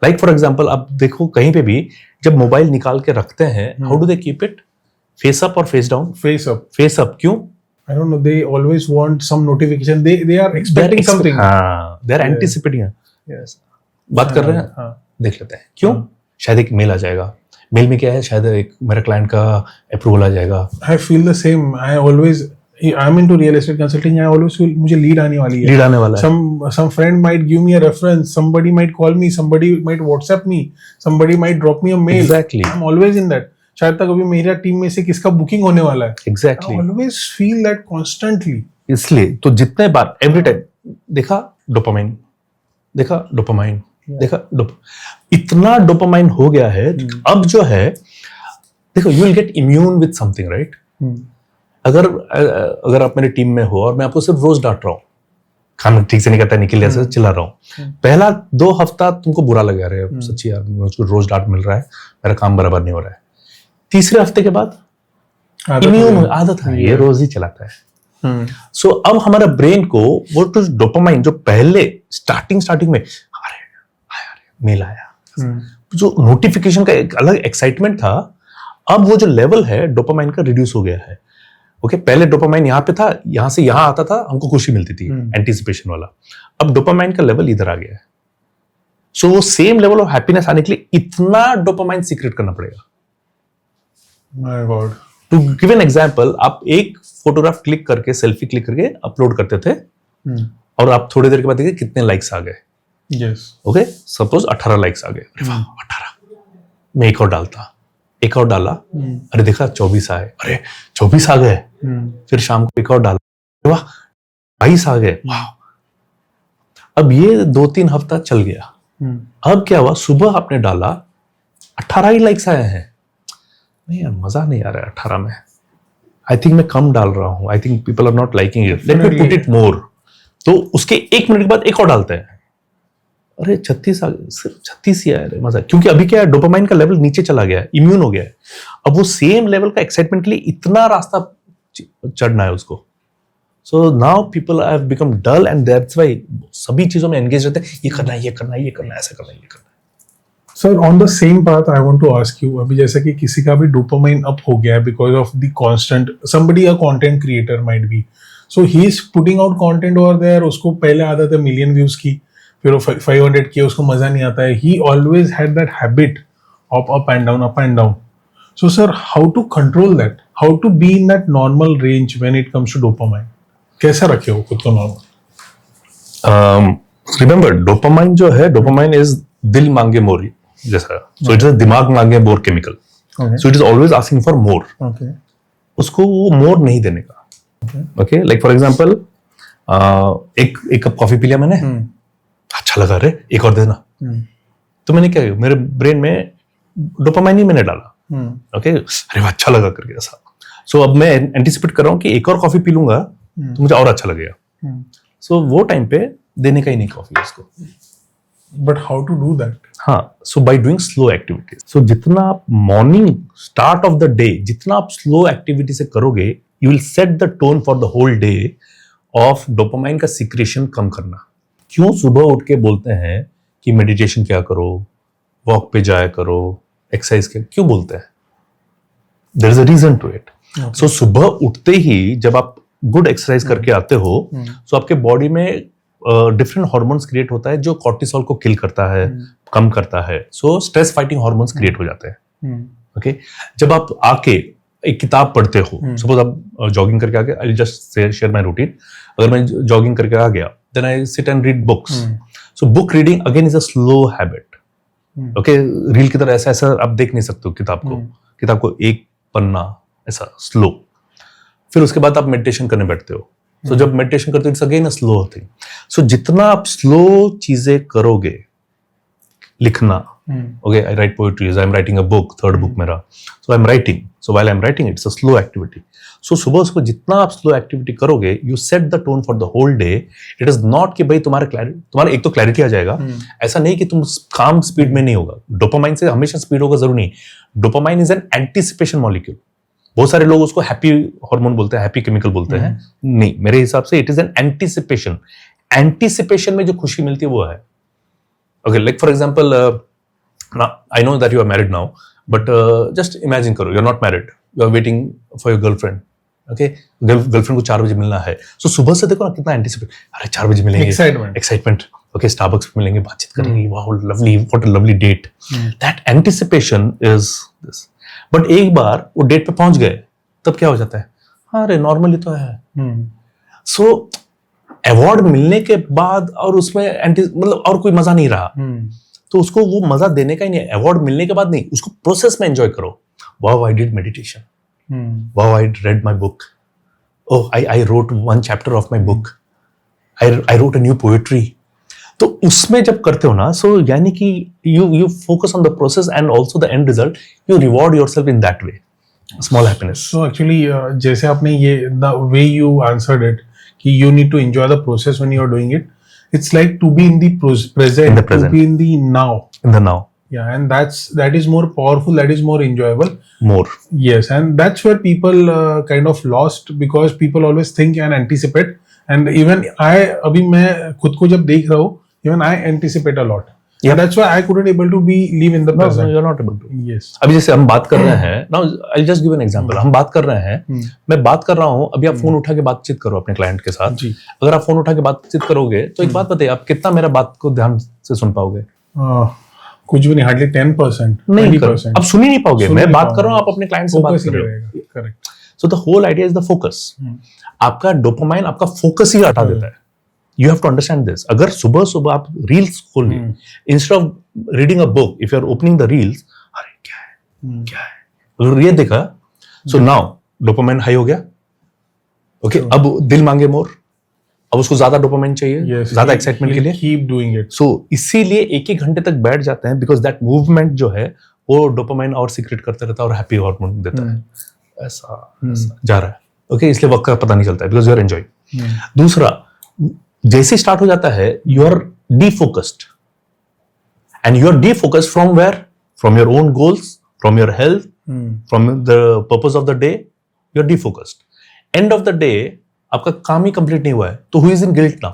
लाइक फॉर एग्जांपल आप देखो कहीं पे भी जब मोबाइल निकाल के रखते हैं, how do they keep it? Face up और face down?
Face up.
Face up क्यों?
I don't know. They always want some notification. They are expecting something.
हाँ, they are anticipating.
Yes.
बात कर रहे हैं, देख लेते हैं. क्यों? शायद एक मेल आ जाएगा. मेल में क्या है? शायद एक मेरा क्लाइंट का अप्रूवल आ जाएगा.
I feel the same. I'm into real estate consulting. I always feel मुझे लीड आने वाली है.
लीड आने वाला है.
Some friend might give me a reference. Somebody might call me. Somebody might WhatsApp me. Somebody might drop me a mail.
Exactly.
I'm always in that. शायद तक अभी मेरा टीम में से किसका बुकिंग होने वाला है.
Exactly.
I always feel that constantly.
इसलिए तो जितने बार एवरी टाइम देखा डोपामाइन, इतना डोपामाइन हो गया है. अब जो है देखो, you will gate immune with something, right? अगर आप मेरी टीम में हो और मैं आपको सिर्फ रोज डांट रहा हूँ, खाना ठीक से नहीं करता, निकल ऐसे चिल्ला रहा हूँ, पहला 2 हफ्ता तुमको बुरा लगा रहा है, सच्ची यार मुझको रोज डांट मिल रहा है, मेरा काम बराबर नहीं हो रहा है. तीसरे हफ्ते के बाद इम्यून आदत है, ये रोज ही चलाता है. सो अब हमारा ब्रेन को वो तो डोपामाइन जो पहले स्टार्टिंग में अरे मेल आया, जो नोटिफिकेशन का एक अलग एक्साइटमेंट था, अब वो जो लेवल है डोपामाइन का रिड्यूस हो गया है. ओके, पहले डोपामाइन यहाँ पे था, यहाँ से यहाँ आता था, हमको खुशी मिलती थी, एंटिसिपेशन वाला. अब डोपामाइन का लेवल इधर आ गया है. सो वो सेम लेवल ऑफ हैप्पीनेस आने के लिए इतना डोपामाइन सीक्रेट करना पड़ेगा.
My God.
To give an example, आप एक फोटोग्राफ क्लिक करके, सेल्फी क्लिक करके अपलोड करते थे, और आप थोड़ी देर के बाद देखिए कितने लाइक्स आ गए.
Yes.
ओके, सपोज 18 लाइक्स आ गए. 18 मैं एक और डालता, एक और डाला, अरे देखा 24 आए, अरे 24 आ गए, फिर शाम को एक और डाला, वाह 22 आ गए, वाह। अब ये 2-3 हफ्ता चल गया। अब क्या हुआ, सुबह आपने डाला 18 ही लाइक्स आए हैं। नहीं यार, मजा नहीं आ रहा है 18 में, आई थिंक मैं कम डाल रहा हूं, I think people are not liking it, let me put it more. तो उसके 1 मिनट के बाद एक और डालते हैं, अरे 36 आ गए, सिर्फ 36 ही आया, मजा। क्योंकि अभी क्या है, डोपामाइन का लेवल नीचे चला गया है, इम्यून हो गया है। अब वो सेम लेवल का एक्साइटमेंट के लिए इतना रास्ता चढ़ना है उसको। So now people have become dull and that's why सभी चीजों में एंगेज रहते हैं, ये करना है, ये करना है, ये करना है, ऐसा करना है, ये करना है।
Sir on the same path I want to ask you, अभी जैसे कि किसी का भी डोपामाइन अप हो गया है because of the constant, somebody a content creator might be, so he is putting out content over there, उसको पहले आदत है मिलियन व्यूज की, फिर वो 500 की, उसको मजा नहीं आता है, he always had that habit of up and down, up and down. So sir how to control that, how to be in that normal range when it comes to dopamine, कैसे रखे हो खुद को नॉर्मल?
रिमेंबर डोपामाइन जो है, dopamine is दिल मांगे मोर जैसा, सो इट इज दिमाग मांगे more chemical, so it is always asking for more. उसको वो मोर नहीं देने का। ओके, लाइक फॉर एग्जांपल एक कप कॉफी पी लिया मैंने, अच्छा लगा, रे एक और देना, तो मैंने क्या किया, मेरे ब्रेन में डोपामाइन ही मैंने डाला, ओके, अरे वाह अच्छा लगा करके ऐसा। सो अब मैं एंटिसिपेट कर रहा हूँ कि एक और कॉफी पी लूंगा तो मुझे और अच्छा लगेगा। सो वो टाइम पे देने का ही नहीं कॉफी उसको।
But how to do that?
हाँ, so by doing slow activities. So जितना आप morning start of the day जितना आप स्लो एक्टिविटी से करोगे, you will set the tone for the whole day of dopamine का सिक्रेशन कम करना। क्यों सुबह उठ के बोलते हैं कि मेडिटेशन क्या करो, वॉक पे जाया करो, एक्सरसाइज क्या, क्यों बोलते हैं? There is a reason to it. So सुबह उठते ही जब आप गुड एक्सरसाइज करके आते हो, तो आपके बॉडी में डिफरेंट हार्मोन्स क्रिएट होता है जो कॉर्टिसोल को किल करता है, कम करता है। So stress fighting hormones create हो जाते हैं। ओके, जब आप आके एक किताब पढ़ते हो, सपोज आप जॉगिंग करके आ गए, I just share my routine, अगर मैं जॉगिंग करके आ गया, then I sit and read books. So book reading again is a slow habit. Okay, reel की तरह ऐसा ऐसा आप देख नहीं सकते हो किताब को एक पन्ना ऐसा स्लो। फिर उसके बाद आप मेडिटेशन करने बैठते हो। सो जब मेडिटेशन करते हो, it's again a slow thing. So जितना आप स्लो चीजें करोगे, लिखना, okay, I write poetries, I am writing a book, 3rd book मेरा, so I am writing, so while I am writing it's a slow activity. So सुबह उसको जितना आप स्लो एक्टिविटी करोगे, you set the tone for the whole day. It is not कि भाई तुम्हारा एक तो क्लैरिटी आ जाएगा, ऐसा नहीं कि तुम काम स्पीड में नहीं होगा। डोपामाइन से हमेशा स्पीड होगा जरूरी नहीं। Dopamine is an anticipation molecule. बहुत सारे लोग उसको हैप्पी हार्मोन बोलते हैं, हैप्पी केमिकल बोलते हैं, नहीं, मेरे हिसाब से it is an anticipation. Anticipation में जो खुशी मिलती है वो है। Okay, like for example, I know that you are married now, but just imagine करो you are not married, you are waiting for your girlfriend. Okay, girlfriend को 4 बजे मिलना है। सो सुबह से देखो ना कितना एंटीसिपेट, अरे 4 बजे मिलेंगे, एक्साइटमेंट। ओके, स्टारबक्स पे मिलेंगे, बातचीत करेंगे, wow lovely, what a lovely date. That anticipation is this. But एक बार वो डेट पे पहुंच गए, तब क्या हो जाता है, हाँ अरे नॉर्मली तो है। सो अवार्ड मिलने के बाद और उसमें मतलब और कोई मजा नहीं रहा, तो उसको वो मजा देने का ही नहीं, अवार्ड मिलने के बाद नहीं, उसको प्रोसेस में एंजॉय करो। Wow I did meditation, wow I read my book, oh I wrote 1 chapter of my book, I wrote a new poetry. तो उसमें जब करते हो ना, सो यानी कि you focus on the process and also the end result, you reward yourself in that way, small happiness.
So actually जैसे आपने ये the way you answered it कि you need to enjoy the process when you are doing it, it's like to be in the present, to be in the now, yeah, and that is more powerful, that is more enjoyable, yes, and that's where people kind of lost, because people always think and anticipate, and even अभी मैं खुद को जब देख रहा हूँ, even I anticipate a lot, and that's why I couldn't able to live in the present.
No, you're not able to.
Yes.
अभी जैसे हम बात कर रहे हैं, now I'll just give an example. हम बात कर रहे हैं, मैं बात कर रहा हूँ, अभी आप फोन उठा के बातचीत करो अपने क्लाइंट के साथ। अगर आप फोन उठा के बातचीत करोगे, तो एक बात बताइए, आप कितना मेरा बात को ध्यान से सुन पाओगे?
कुछ भी नहीं, हार्डली 10%,
नहीं, अब सुन ही नहीं पाओगे। मैं बात कर रहा हूँ, आप अपने क्लाइंट से बात कर रहे हो।
Correct.
So the whole idea is the focus. आपका डोपामाइन आपका फोकस ही हटा देता है। You have to understand this. अगर सुबह सुबह आप रील्स खोल लिए, instead of reading a book, if you are opening the reels, अरे क्या है, अगर ये देखा, सो नाउ डोपामाइन हाई हो गया, ओके, अब दिल मांगे मोर, अब उसको ज्यादा डोपामाइन चाहिए, ज्यादा एक्साइटमेंट के लिए,
कीप डूइंग इट।
सो इसीलिए एक घंटे तक बैठ जाते हैं, बिकॉज दैट मूवमेंट जो है वो डोपामाइन और सीक्रेट करते रहता है और हैप्पी हार्मोन देता है, ऐसा जा रहा है, ओके, इसलिए वक्त का पता नहीं चलता है, बिकॉज यू आर एंजॉयिंग। दूसरा, जैसे स्टार्ट हो जाता है, you are defocused, and you are defocused from where, from your own goals, from your health, from the purpose of the day, you are defocused. End of the day आपका काम ही complete नहीं हुआ है, तो who is in guilt now?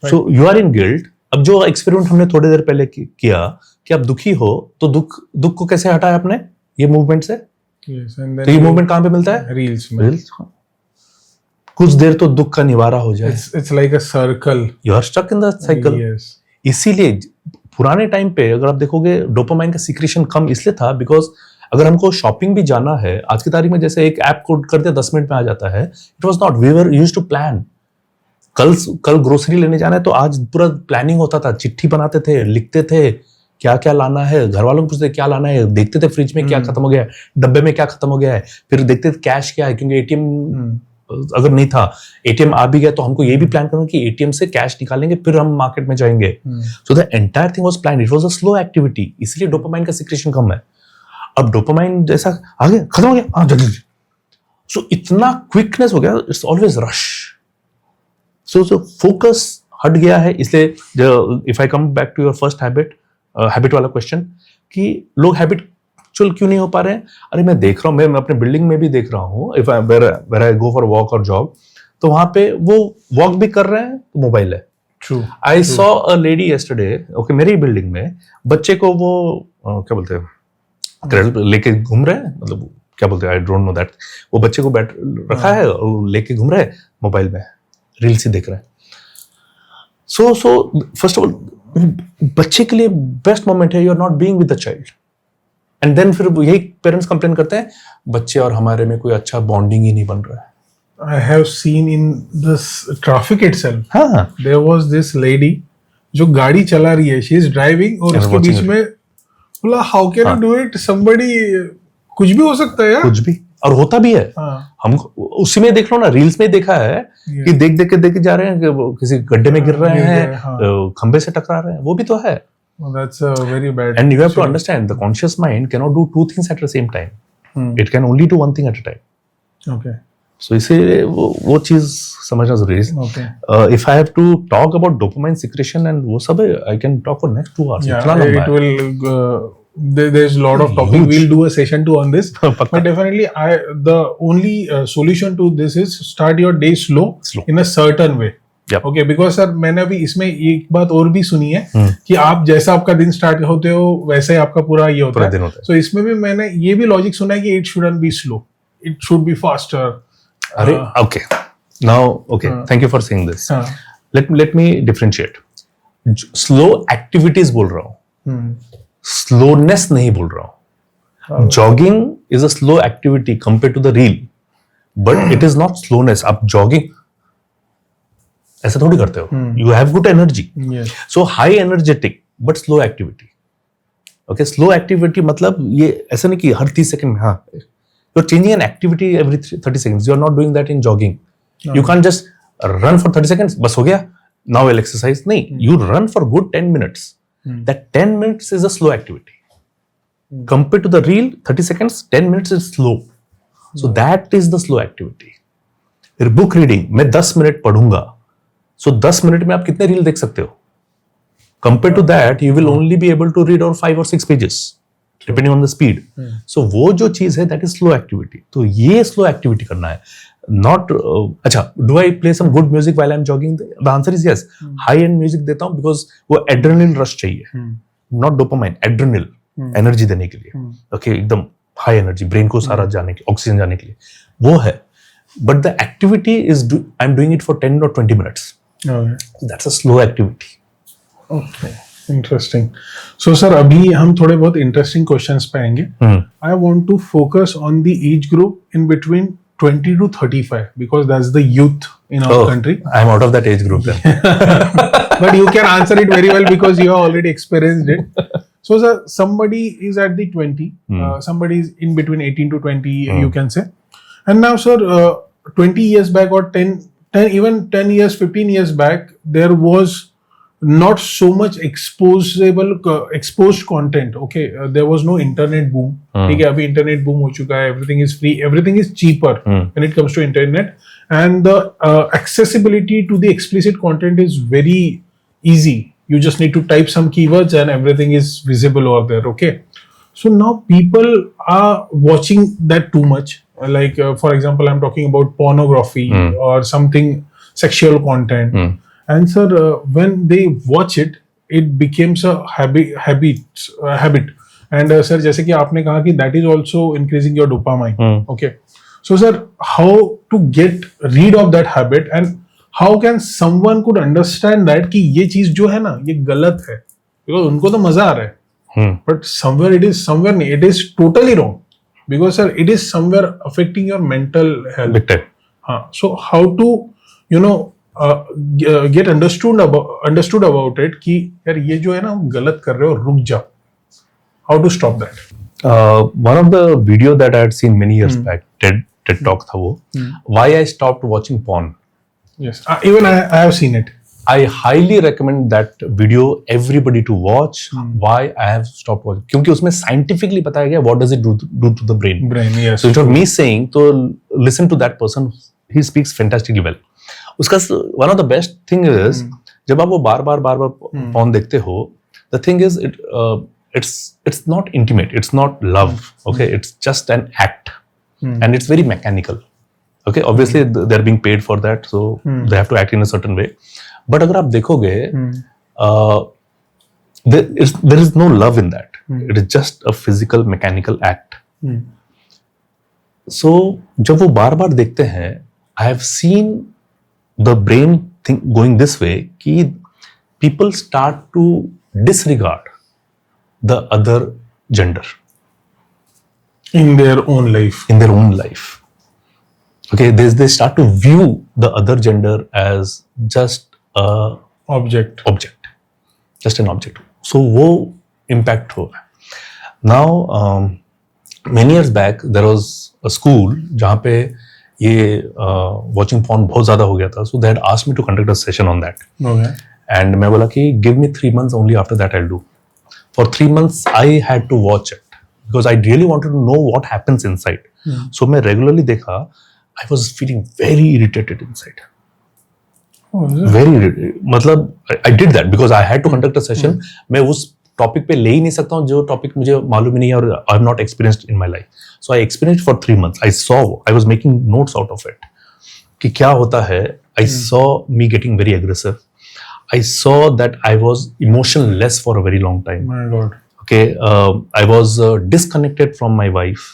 So you are in guilt. अब जो experiment हमने थोड़ी देर पहले किया कि आप दुखी हो, तो दुख को कैसे हटाया आपने, ये मूवमेंट से। तो ये मूवमेंट कहां पे मिलता है?
रील्स में।
कुछ देर तो दुख का निवारा हो जाए,
it's like a circle,
you are stuck in the cycle. इसीलिए पुराने टाइम पे अगर आप देखोगे, डोपामाइन का सीक्रेशन कम इसलिए था बिकॉज अगर हमको शॉपिंग भी जाना है आज की तारीख में, जैसे एक ऐप कोड करते 10 मिनट में आ जाता है, it was not, we were used to plan. कल ग्रोसरी लेने जाना है तो आज पूरा प्लानिंग होता था, चिट्ठी बनाते थे, लिखते थे क्या क्या लाना है, घर वालों को पूछते क्या लाना है, देखते थे फ्रिज में क्या खत्म हो गया है, डब्बे में क्या खत्म हो गया है, फिर देखते थे कैश क्या है, क्योंकि एटीएम अगर नहीं था, एटीएम आ भी गया तो हमको ये भी प्लान करना कि एटीएम से कैश निकालेंगे फिर हम मार्केट में जाएंगे। So the entire thing was planned, it was a slow activity, इसलिए डोपामाइन का सीक्रेशन कम है। अब डोपामाइन जैसा आ गया, खत्म हो गया, हाँ जल्दी, सो इतना क्विकनेस हो गया, it's always rush, so focus हट गया है। इसलिए if I come back to your first habit वाला क्वेश्चन, कि लोग हैबिचुअल क्यों नहीं हो पा रहे हैं? अरे मैं देख रहा हूँ, मैं अपने बिल्डिंग में भी देख रहा हूँ, if where I go for walk और जॉब, तो वहां पे वो वॉक भी कर रहे हैं तो मोबाइल है।
True,
I saw a lady yesterday, okay, मेरी बिल्डिंग में बच्चे को वो क्या बोलते हैं, लेके घूम रहे हैं, मतलब क्या बोलते हैं, आई डोंट नो दैट, वो बच्चे को बैठ रखा है और लेके घूम रहे हैं, मोबाइल में रील्स ही देख रहे हैं। सो फर्स्ट ऑफ ऑल, बच्चे के लिए बेस्ट मोमेंट है, you are not being with the child, and then फिर यही पेरेंट्स कंप्लेन करते हैं, बच्चे और हमारे में कोई अच्छा बॉन्डिंग ही नहीं बन रहा है।
I have seen in this traffic itself,
हाँ,
there was this lady जो गाड़ी चला रही है, she is driving, और उसके बीच में बोला how can you do it, somebody, कुछ भी हो सकता है यार,
कुछ भी, और होता भी है। हम उसी में देख लो ना, रील्स में देखा है कि देख के जा रहे हैं कि वो किसी गड्ढे में गिर रहे हैं, खंबे से टकरा रहे हैं, वो भी तो है।
That's a very bad.
And you have to understand, the conscious mind cannot do two things at the same time. It can only do one thing at a time.
Okay.
So इसे वो चीज समझना जरूरी है।
Okay.
If I have to talk about dopamine secretion and वो सब, I can talk for next 2 hours.
Yeah, it will. There's a lot of topic. We'll do a session 2 on this. But definitely, the only solution to this is start your day slow. In a certain way.
Yep.
Okay, because sir, मैंने अभी इसमें एक बात और भी सुनी है कि आप जैसा आपका दिन स्टार्ट होते हो वैसे ही आपका पूरा ये होता है। So इसमें भी मैंने ये भी लॉजिक सुना है कि it shouldn't be slow, it should be faster.
अरे okay, now okay, thank you for saying this. Let me differentiate. Slow activities बोल रहा हूँ, स्लोनेस नहीं बोल रहा हूँ। Jogging is a slow activity compare to the real, but it is not slowness. आप jogging ऐसा थोड़ी करते हो, you have good energy, so high energetic but slow activity. Okay, slow activity मतलब ये ऐसा नहीं कि हर 30 सेकंड में, हाँ, you are changing an activity every 30 seconds, you are not doing that in jogging. You can just run for 30 seconds, बस हो गया, नाउ विल एक्सरसाइज। नहीं, you run for good 10 minutes, that 10 minutes is a slow activity. Compared to the reel, 30 seconds, 10 minutes is slow. So that is the slow activity. फिर book reading, मैं 10 minute पढ़ूंगा, so 10 minute में आप कितने reel देख सकते हो? Compared to that, you will only be able to read or 5 or 6 pages, depending on the speed. So वो जो चीज है, that is slow activity. तो ये slow activity करना है, not अच्छा, do I play some good music while I'm jogging? The answer is yes. High end music देता हूँ because वो adrenaline rush चाहिए, not dopamine, adrenaline, energy देने के लिए। Okay, एकदम high energy, brain को सारा जाने के, oxygen जाने के लिए वो है। But the activity is I'm doing it for 10 or 20 minutes. Okay. That's a slow activity.
Okay, interesting. So sir, अभी हम थोड़े बहुत interesting questions पे आएंगे। I want to focus on the age group in between 20 to 35 because that's the youth in our country.
I'm out of that age group then.
But you can answer it very well because you have already experienced it. So somebody is at the 20, somebody is in between 18 to 20, you can say. And now, sir, 20 years back or 10, even 10 years, 15 years back, there was not so much exposed content. Okay, there was no internet boom. ठीक है, अभी internet boom हो चुका है. Everything is free. Everything is cheaper when it comes to internet. And the accessibility to the explicit content is very easy. You just need to type some keywords and everything is visible over there. Okay, so now people are watching that too much. Like for example, I'm talking about pornography or something sexual content. And sir, when they watch it, it becomes a habit. And sir, जैसे कि आपने कहा कि that is also increasing your dopamine. Okay, so sir, how to get rid of that habit and how can someone could understand that कि ये चीज जो है ना ये गलत है, because उनको तो मजा आ रहा है, but somewhere नहीं, it is totally wrong, because sir it is somewhere affecting your mental health.
Big time.
हाँ, so how to get understood about it कि यार ये जो है ना गलत कर रहे हो, रुक जाओ. How to stop that?
One of the video that I had seen many years back, TED Talk था वो, why I stopped watching porn.
Yes, even I have seen it.
I highly recommend that video everybody to watch. Why I have stopped watching? क्योंकि उसमें scientifically बताया गया what does it do to the brain.
Yes.
So instead of me saying, तो listen to that person. He speaks fantastically well. उसका one of the best thing is जब आप वो बार बार porn देखते हो, the thing is it's not intimate, it's not love. Okay, it's just an act, and it's very mechanical. Okay, obviously they're being paid for that, so they have to act in a certain way. But अगर आप देखोगे, there is no love in that. It is just a physical, mechanical act. So जब वो बार बार देखते हैं, I have seen the brain going this way कि people start to disregard the other gender
in their own life. Okay, they start to view the other gender as just a object, just an object. So वो impact हो रहा है. Now many years back there was a school जहाँ पे ये watching porn बहुत ज़्यादा हो गया था. So they had asked me to conduct a session on that. Okay.
And मैं बोला कि give me 3 months, only after that I'll do. For 3 months I had to watch it because I really wanted to know what happens inside. So मैं regularly देखा. I was feeling very irritated inside. Very irritated. मतलब I did that because I had to conduct a session. मैं उस topic पे ले ही नहीं सकता हूँ जो टॉपिक मुझे मालूम ही नहीं है और I have not experienced in my life. So I experienced for 3 months. I was making notes out of it. कि क्या होता है. I saw me getting very aggressive. I saw that I was emotionless for a very long time.
My God.
Okay, I was disconnected from my wife.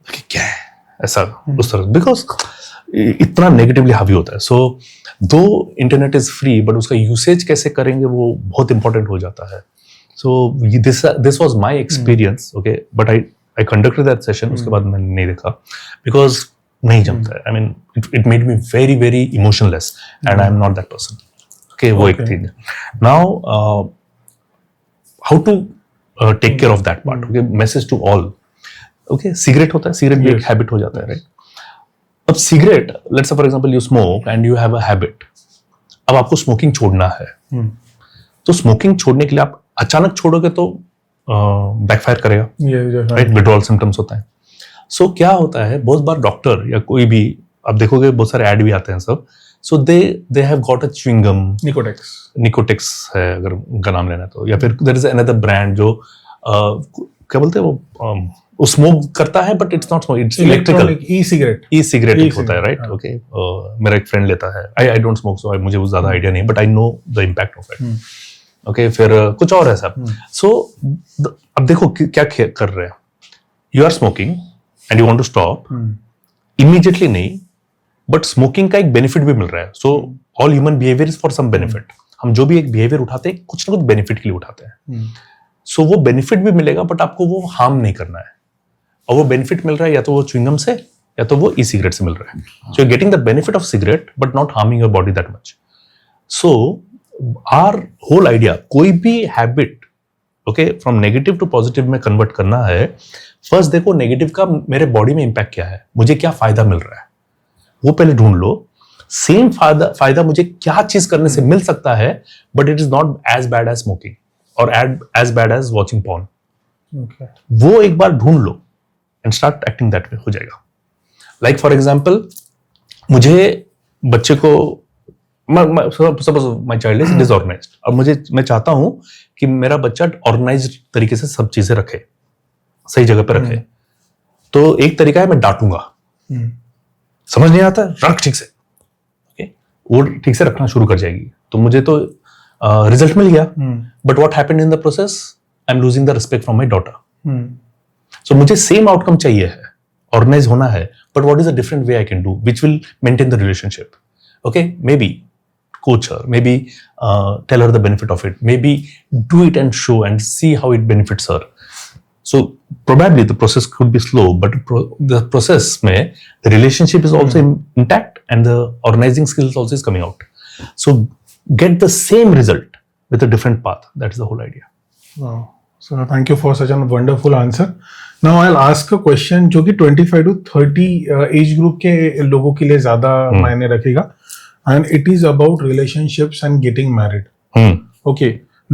Okay, क्या है ऐसा उस तरह, because इतना नेगेटिवली हावी होता है. So the internet is free, but उसका यूसेज कैसे करेंगे वो बहुत इंपॉर्टेंट हो जाता है. So this was my experience. Okay, but I conducted that session. उसके बाद मैंने नहीं देखा बिकॉज नहीं जमता है. I mean it made me very very emotionless and I am not that person. Okay, वो एक thing. Now how to take care of that part. Okay, message to all. Okay, cigarette होता है, cigarette भी एक habit हो जाता है, right? अब cigarette, let's say for example you smoke and you have a habit. अब आपको स्मोकिंग छोड़ना है, तो स्मोकिंग छोड़ने के लिए आप अचानक छोड़ोगे तो बैकफायर करेगा, राइट? विड्रॉल सिम्टम्स होता है. सो क्या होता है, बहुत बार डॉक्टर या कोई भी, आप देखोगे बहुत सारे ऐड भी आते हैं सब. So they have got a chewing gum, Nicotex है अगर उनका नाम लेना तो, या फिर देयर इज अनदर ब्रांड जो क्या बोलते हैं वो स्मोक करता है but it's not smoke, it's electrical. E cigarette होता है, राइट? ओके, मेरा एक फ्रेंड लेता है. आई डोंट स्मोक, सो मुझे वो ज्यादा आइडिया नहीं, but I know the impact of it. Okay, फिर कुछ और है सब. सो अब देखो क्या कर रहे हैं. You are smoking and you want to stop. Immediately नहीं, बट स्मोकिंग का एक बेनिफिट भी मिल रहा है. So all human behaviour is for some benefit. हम जो भी एक बिहेवियर उठाते हैं, कुछ ना कुछ बेनिफिट के लिए उठाते हैं. सो वो बेनिफिट भी मिलेगा, बट आपको वो हार्म नहीं करना है. और वो बेनिफिट मिल रहा है या तो वो च्युइंगम से या तो वो ई सिगरेट से मिल रहा है. So you are getting the benefit of cigarette but not harming your body that much. So our whole idea, कोई भी habit okay, from negative to positive में कन्वर्ट करना है, फर्स्ट देखो नेगेटिव का मेरे बॉडी में इम्पैक्ट क्या है, मुझे क्या फायदा मिल रहा है, वो पहले ढूंढ लो। सेम फायदा मुझे क्या चीज करने से मिल सकता है, but it is not as bad as smoking और as bad as watching porn. वो एक बार ढूंढ लो and start acting that way, हो जाएगा। लाइक फॉर एग्जाम्पल, मुझे बच्चे को, suppose my child is disorganised, और मैं चाहता हूं कि मेरा बच्चा ऑर्गेनाइज्ड तरीके से सब चीजें रखे, सही जगह पे रखे। तो एक तरीका है, मैं डांटूंगा, समझ नहीं आता, रख ठीक से, ओके, वो ठीक से रखना शुरू कर जाएगी, तो मुझे तो रिजल्ट मिल गया। But what happened in the process, I am losing the respect from my daughter. So मुझे सेम आउटकम चाहिए है, ऑर्गेनाइज होना है, but what is a different way I can do which will maintain the relationship. Okay, maybe coach her, maybe tell her the benefit of it, maybe do it and show and see how it benefits her. So probably the process could be slow, but the process mein the relationship is also intact and the organizing skills also is coming out. So get the same result with a different path. That is the whole idea.
Wow. So thank you for such a wonderful answer. Now I'll ask a question जो कि 25 to 30 age group के लोगों के लिए ज्यादा मायने रखेगा. And it is about relationships and getting married. Okay.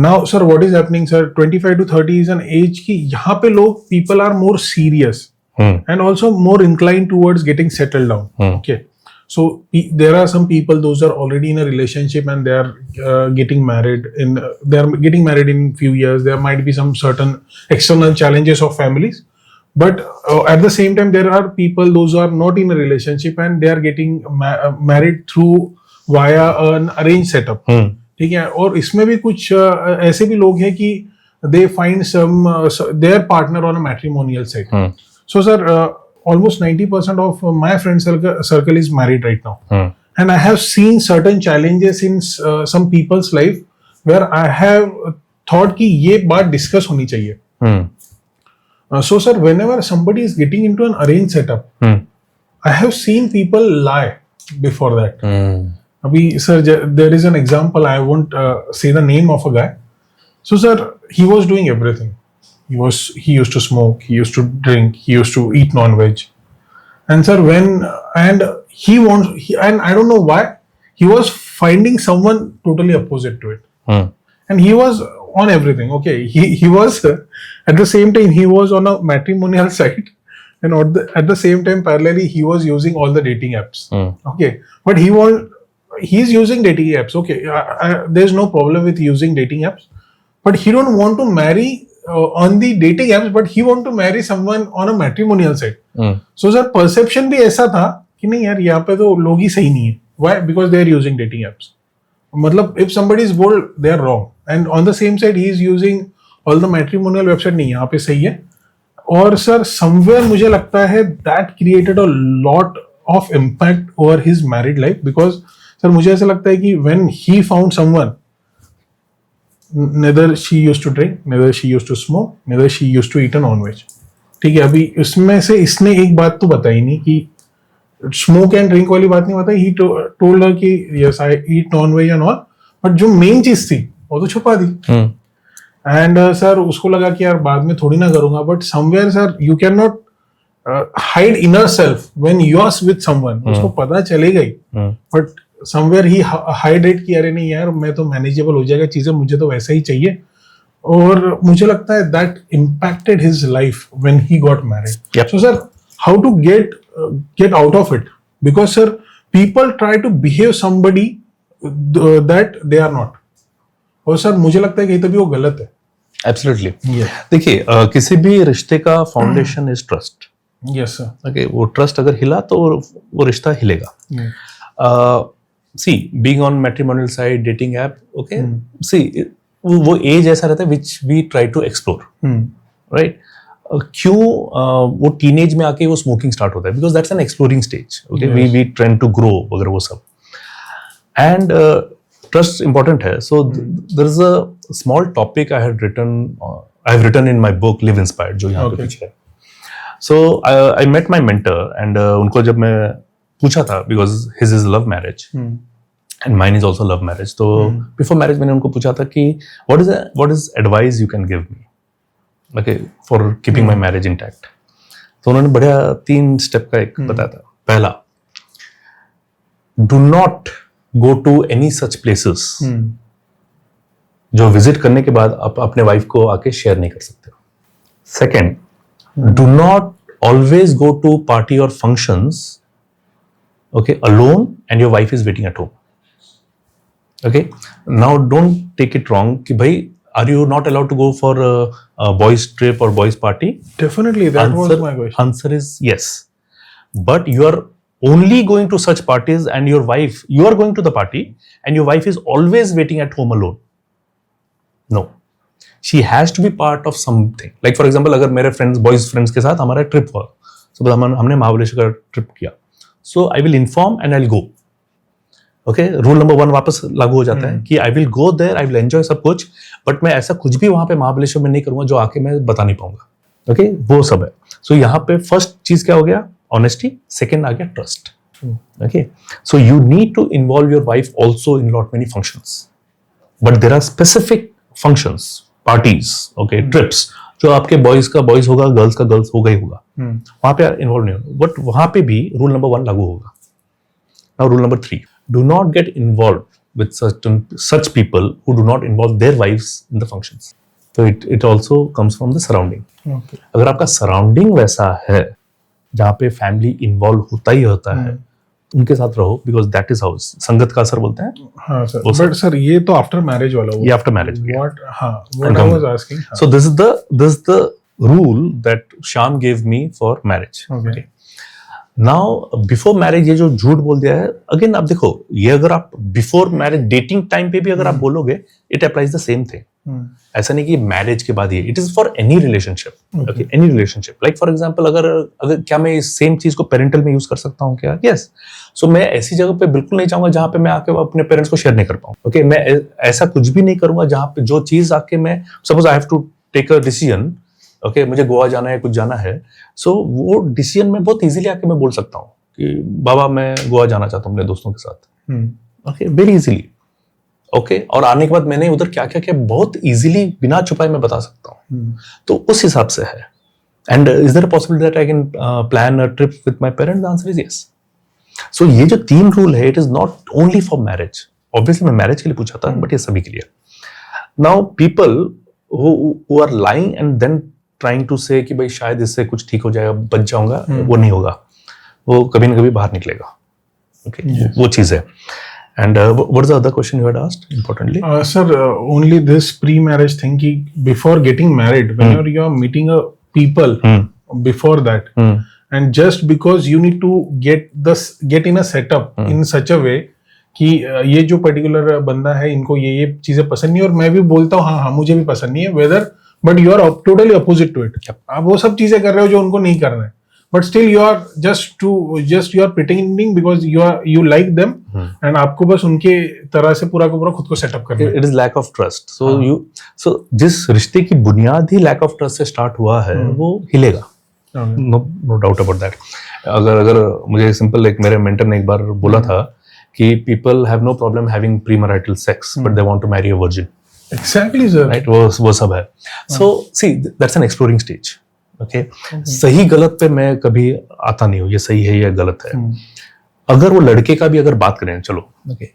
Now, sir, what is happening, sir? 25 to 30 is an age कि यहाँ पे लोग people are more serious and also more inclined towards getting settled down. Okay. So there are some people, those are already in a relationship and they are getting married in few years. There might be some certain external challenges of families. But at the same time, there are people, those who are not in a relationship and they are getting married through via an arranged setup. ठीक है, और इसमें भी कुछ ऐसे भी लोग हैं कि they find their partner on a matrimonial site. So sir, almost 90% of my friend circle is married right now. And I have seen certain challenges in some people's life where I have thought कि ये बात discuss होनी चाहिए. So sir, whenever somebody is getting into an arranged setup, I have seen people lie before that. Abhi sir, there is an example, I won't say the name of a guy. So sir, he was doing everything. He used to smoke, he used to drink, he used to eat non-veg. And sir, and I don't know why, he was finding someone totally opposite to it. And he was on everything. Okay, he was at the same time he was on a matrimonial site, and at the same time parallelly he was using all the dating apps. Okay, but he's using dating apps. Okay, there's no problem with using dating apps, but he don't want to marry on the dating apps, but he want to marry someone on a matrimonial site. So sir, perception भी ऐसा था कि नहीं यार, यहाँ पे तो लोग ही सही नहीं है. Why? Because they are using dating apps. मतलब if somebody is bold, they are wrong. And on the same side, he is using all the matrimonial website. नहीं, यहाँ पे सही है. और sir, somewhere मुझे लगता है that created a lot of impact over his married life, because sir मुझे ऐसा लगता है कि when he found someone, neither she used to drink, neither she used to smoke, neither she used to eat a non-veg. ठीक है, अभी इसमें से इसने एक बात तो बताई नहीं कि स्मोक एंड ड्रिंक वाली बात नहीं बताई. ही टोल्ड हर कि yes I eat non-veg and all, but जो मेन चीज थी वो तो छुपा दी. एंड सर उसको लगा कि यार बाद में थोड़ी ना करूंगा, but somewhere sir you can not hide inner self when you are with someone. उसको पता चलेगा ही, but somewhere he hide it कि अरे नहीं यार, मैं तो मैनेजेबल हो जाएगा चीजें, मुझे तो वैसा ही चाहिए. और मुझे लगता है that impacted his life when he got married. So sir, how to get out of it, because sir people try to behave somebody that they are not. और सर मुझे लगता है कि तभी वो गलत है.
Absolutely. देखिए किसी भी रिश्ते का foundation is trust.
Yes sir.
Okay, वो ट्रस्ट अगर हिला तो वो रिश्ता हिलेगा. See being on matrimonial site, dating app, okay, see वो एज ऐसा रहता है which we try to explore, right. क्यों वो टीनेज में आके वो स्मोकिंग स्टार्ट होता है? Because that's an exploring stage. Okay, we trend to grow वगैरह वो सब. एंड ट्रस्ट इंपॉर्टेंट है. So there is a small topic I have written in my book live inspired, जो यहाँ पे पीछे है. So I met my mentor and उनको जब मैं पूछा था, because his is love marriage and mine is also love marriage, तो बिफोर मैरिज मैंने उनको पूछा था कि what is advice you can give me. Okay, for keeping my marriage intact. तो उन्होंने बढ़िया 3 स्टेप का एक बताया था। पहला, do not go to any such places जो विजिट करने के बाद आप अपने वाइफ को आके शेयर नहीं कर सकते। Second, do not always go to party और functions okay alone and your wife is waiting at home. Okay, now don't take it wrong कि भाई are you not allowed to go for a boys trip or boys party?
Definitely, that was my question.
Answer is yes, but you are only going to such parties and you are going to the party and your wife is always waiting at home alone. No, she has to be part of something. Like for example, अगर मेरे boys friends के साथ हमारा trip हुआ, so हमने महाबलेश्वर का trip किया, so I will inform and I'll go. Okay, rule number 1 वापस लागू हो जाता है कि I will go there, I will enjoy सब कुछ, but मैं ऐसा कुछ भी वहां पे महाबलेश्वर में नहीं करूंगा जो आके मैं बता नहीं पाऊंगा। Okay, वो सब है। So यहाँ पे फर्स्ट चीज क्या हो गया? Honesty. Second आ गया trust. Okay, so you need to involve your wife also in lot many functions, but there are specific functions, parties, okay, trips जो आपके बॉयज का बॉयज होगा, गर्ल्स का गर्ल्स होगा ही होगा, वहां पे इन्वॉल्व नहीं होगा, बट वहां पे भी रूल नंबर 1 लागू होगा। Now rule number 3, do not get involve with such people who do not involve their wifes in the functions. तो it also comes from the surrounding. अगर आपका सराउंडिंग वैसा है जहाँ पे फैमिली इन्वॉल्व होता ही होता है, उनके साथ रहो, बिकॉज दैट इज हाउ संगत का असर बोलते हैं।
हाँ सर, बट सर ये तो आफ्टर मैरिज वाला हुआ।
ये after marriage.
What I was asking,
so this is the rule that Shyam gave me for marriage. Okay, now before marriage ये जो झूठ बोल दिया है, अगेन आप देखो, ये अगर आप बिफोर मैरिज डेटिंग टाइम पे भी अगर आप बोलोगे, it applies the same thing. ऐसा नहीं कि मैरिज के बाद ये, it is for any relationship. Okay, any relationship. Like for example, अगर क्या मैं इस सेम चीज को पेरेंटल में यूज कर सकता हूँ क्या? यस। सो मैं ऐसी जगह पे बिल्कुल नहीं चाहूंगा जहां पे मैं आके अपने पेरेंट्स को शेयर नहीं कर पाऊँ। ओके, मैं ऐसा कुछ भी नहीं करूंगा जहां पे जो चीज आके मैं, suppose I have to take a decision, okay, मुझे गोवा जाना है, कुछ जाना है, सो वो डिसीजन में बहुत इजीली आके मैं बोल सकता हूँ कि बाबा मैं गोवा जाना चाहता हूँ अपने दोस्तों के साथ। Okay, very easily. ओके, और आने के बाद मैंने उधर क्या क्या किया बहुत इजीली बिना छुपाए मैं बता सकता हूँ। तो उस हिसाब से है। And is there possible that I can plan a trip with my parents? The answer is yes. So ये जो 3 रूल है, it is not only for marriage. Obviously मैं मैरिज के लिए पूछा था, बट ये सभी के लिए। Now people who are lying and then trying to say कि भाई शायद इससे कुछ ठीक हो जाएगा, बच जाऊंगा, वो नहीं होगा, वो कभी ना कभी बाहर निकलेगा। ओके, वो चीज है। And what is the other question you had asked importantly?
Sir, only this pre-marriage thing ki before getting married, whenever you are meeting a people before that, and just because you need to get in a setup in such a way कि ये जो particular बंदा है इनको ये चीजें पसंद नहीं, और मैं भी बोलता हूँ हाँ मुझे भी पसंद नहीं है, whether but you are totally opposite to it. आप वो सब चीजें कर रहे हो जो उनको नहीं करना है, but still you are you are pretending because you like them and आपको बस उनके तरह से पूरा का पूरा खुद को सेटअप करना है।
It is lack of trust. So जिस रिश्ते की बुनियाद ही lack of trust से स्टार्ट हुआ है, वो हिलेगा। No doubt about that. अगर मुझे सिंपल, एक मेरे मेंटर ने एक बार बोला था कि people have no problem having premarital sex, but they want to marry a virgin.
Exactly sir.
Right? वो सब है। So see, that's an exploring stage. Okay? सही गलत पे मैं कभी आता नहीं हूँ, ये सही है या गलत है। अगर वो लड़के का भी अगर बात करें, चलो okay,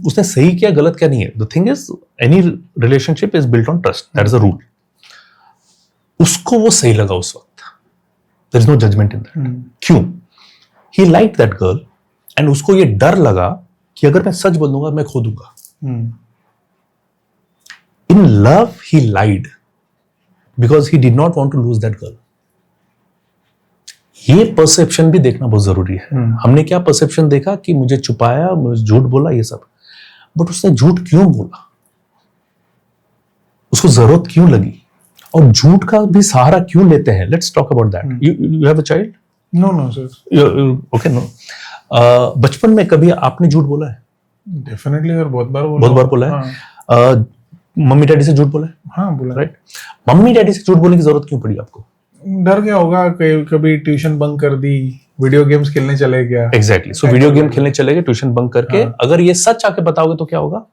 उसने सही किया गलत क्या नहीं है। The thing is any relationship is built on trust, that is a rule. उसको वो सही लगा उस वक्त, there is no judgement in that. क्यों? He like that girl and उसको ये डर लगा कि अगर मैं सच बोल दूंगा मैं खो दूंगा। In love he lied because he did not want to lose that girl. ये परसेप्शन भी देखना बहुत जरूरी है। हमने क्या परसेप्शन देखा कि मुझे छुपाया, मुझे झूठ बोला, ये सब, बट उसने झूठ क्यों बोला, उसको जरूरत क्यों लगी, और झूठ का भी सहारा क्यों लेते हैं? Let's talk about that. You have a child?
No sir.
Okay, no. बचपन में कभी आपने झूठ बोला है?
डेफिनेटली सर, बहुत बार बोला
है। मम्मी डैडी से झूठ बोला है?
हाँ बोला।
राइट। मम्मी डैडी से झूठ बोलने की जरूरत क्यों पड़ी आपको?
डर गया होगा, कभी ट्यूशन बंक कर दी, वीडियो गेम्स खेलने चले गया।
एग्जैक्टली। सो वीडियो गेम खेलने चले गए ट्यूशन बंक करके, अगर ये सच आके बताओगे तो क्या होगा?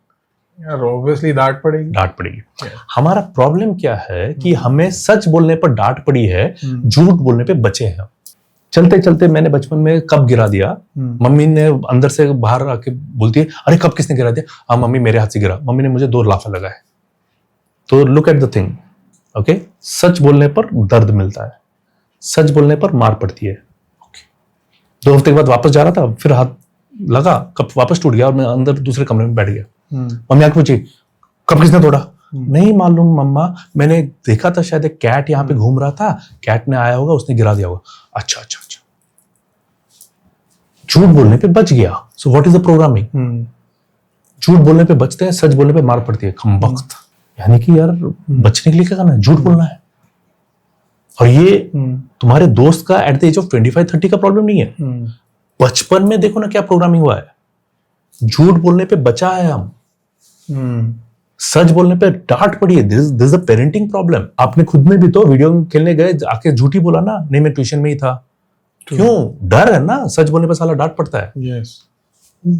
यार ऑब्वियसली डांट पड़ेगी।
हमारा प्रॉब्लम क्या है कि हमें सच बोलने पर डांट पड़ी है, झूठ बोलने पे बचे हैं। चलते चलते मैंने बचपन में कप गिरा दिया, मम्मी ने अंदर से बाहर आके बोलती है अरे कप किसने गिरा दिया? हाँ मम्मी मेरे हाथ से गिरा। मम्मी ने मुझे 2 लाफा लगाए। तो look at the thing, okay, सच बोलने पर दर्द मिलता है, सच बोलने पर मार पड़ती है। 2 हफ्ते के बाद वापस जा रहा था, फिर हाथ लगा, कप वापस टूट गया और मैं अंदर दूसरे कमरे में बैठ गया। मम्मी आके पूछी कप किसने तोड़ा? नहीं मालूम मम्मा, मैंने देखा था शायद एक कैट यहाँ पे घूम रहा था, कैट ने आया होगा, उसने गिरा दिया होगा। अच्छा। झूठ बोलने पे बच गया। सो व्हाट इज द प्रोग्रामिंग? झूठ बोलने पे बचते हैं, सच बोलने पे मार पड़ती है। खम्बख्त। यानी कि यार बचने के लिए क्या करना है? झूठ बोलना है। और ये तुम्हारे दोस्त का एट द एज ऑफ 25-30 का प्रॉब्लम नहीं है। बचपन में देखो ना क्या प्रोग्रामिंग हुआ है। झूठ बोलने पे बचा है हम, सच बोलने पे डांट पड़ी है। This is a parenting problem. आपने खुद में भी तो वीडियो खेलने गए, आके झूठ ही बोला ना, नहीं मैं ट्यूशन में ही था। क्यों? डर है ना, सच बोलने पे साला डांट पड़ता है।
yes.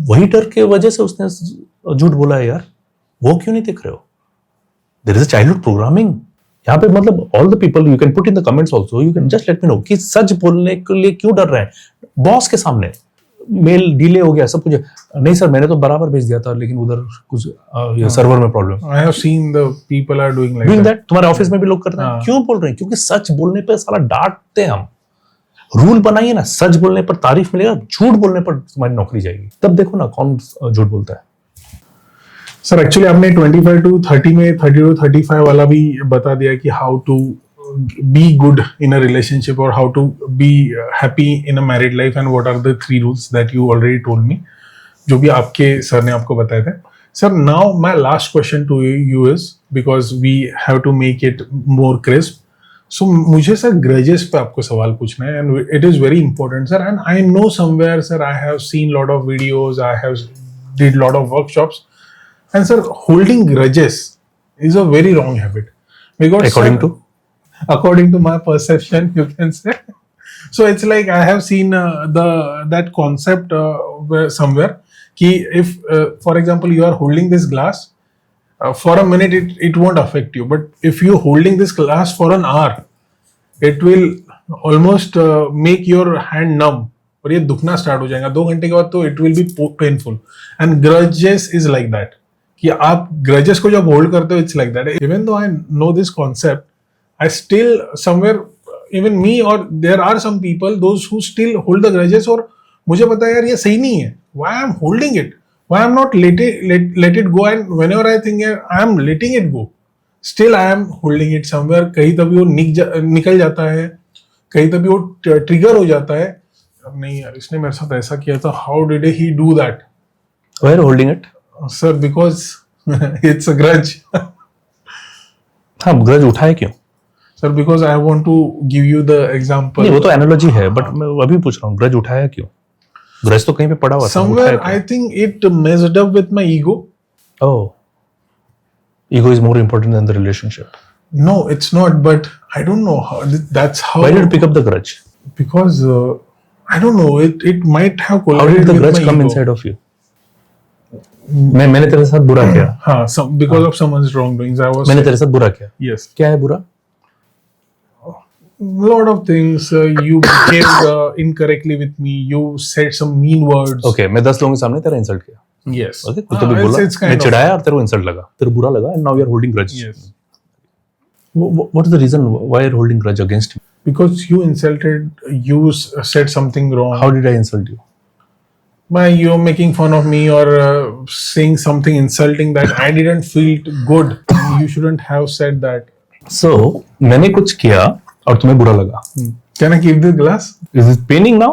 वही डर के वजह से उसने झूठ बोला है यार। वो क्यों नहीं देख रहे हो? There is a childhood programming यहाँ पे। मतलब all the people, you can put in the comments also, you can just let me know कि सच बोलने के लिए क्यों डर रहे हैं। बॉस के सामने मेल डिले हो गया, सब कुछ नहीं सर मैंने तो बराबर भेज दिया था, लेकिन उधर कुछ सर्वर में problem.
I have seen the people are doing
that. तुम्हारे ऑफिस में भी लोग करते हैं। क्यों बोल रहे हैं? क्योंकि सच बोलने पे साला डांटते हैं हम। रूल बनाइए ना, सच बोलने पर तारीफ मिलेगा, झूठ बोलने पर तुम्हारी नौकरी जाएगी। तब देखो ना कौन झूठ बोलता है।
सर एक्चुअली आपने 25 to 30 में 30 to 35 वाला भी बता दिया कि how to be good in a relationship और how to be happy in a married life and what are the 3 rules that you already told me, जो भी आपके सर ने आपको बताए थे। Sir now my last question to you is, because we have to make it more crisp. So मुझे sir grudges पे आपको सवाल पूछना है and it is very important sir. And I know somewhere sir I have seen lot of videos, I have did lot of workshops, and sir holding grudges is a very wrong habit, because according to my perception you can say. So it's like I have seen that concept somewhere ki if for example you are holding this glass for a minute, it won't affect you, but if you holding this glass for an hour, it will almost make your hand numb और ये दुखना start हो जाएगा 2 घंटे के बाद, तो it will be painful. And grudges is like that कि आप ग्रजेस को जब होल्ड करते हो, it's like that. Even though I know this concept, I still somewhere, even me और there are some people those who still hold the grudges, और मुझे पता है यार ये सही नहीं है। Why I am holding it, why I am not let it go, and whenever I think I am letting it go, still I am holding it somewhere. कहीं तभी वो निकल जाता है, कहीं तभी वो ट्रिगर हो जाता है, नहीं यार इसने मेरे साथ ऐसा किया था, how did he do that?
Why are holding it?
Sir, because it's a grudge.
हाँ, ग्रज उठाए क्यों?
Sir, because I want to give you the example.
नहीं, वो तो एनालॉजी है, बट मैं अभी पूछ रहा हूँ ग्रज उठाया क्यों? ग्रज तो कहीं पे पड़ा हुआ था।
Somewhere I think it messed up with my ego.
Oh, ego is more important than the relationship.
No, it's not. But I don't know how. That's how.
Why did you pick up the grudge?
Because I don't know. It might have collided.
How did the grudge come
ego.
inside of you? मैंने तेरे साथ बुरा किया।
हाँ, because of someone's wrongdoings, I was.
मैंने तेरे साथ बुरा किया।
Yes.
क्या है बुरा?
Lot of things. You behaved incorrectly with me. You said some mean words.
Okay, मैं 10 लोगों के सामने तेरा इंसल्ट किया।
Yes.
Okay, कुछ तो भी बोला, मैं चिढ़ाया और तेरे को इंसल्ट लगा, तेरे बुरा लगा, and now you are holding grudge.
Yes.
What is the reason why you are holding grudge against me?
Because you insulted. You said something wrong.
How did I insult you?
By you're making fun of me or saying something insulting that I didn't feel good. You shouldn't have said that.
So मैंने कुछ किया और तुम्हें बुरा लगा।
Can I keep this glass?
Is it paining now?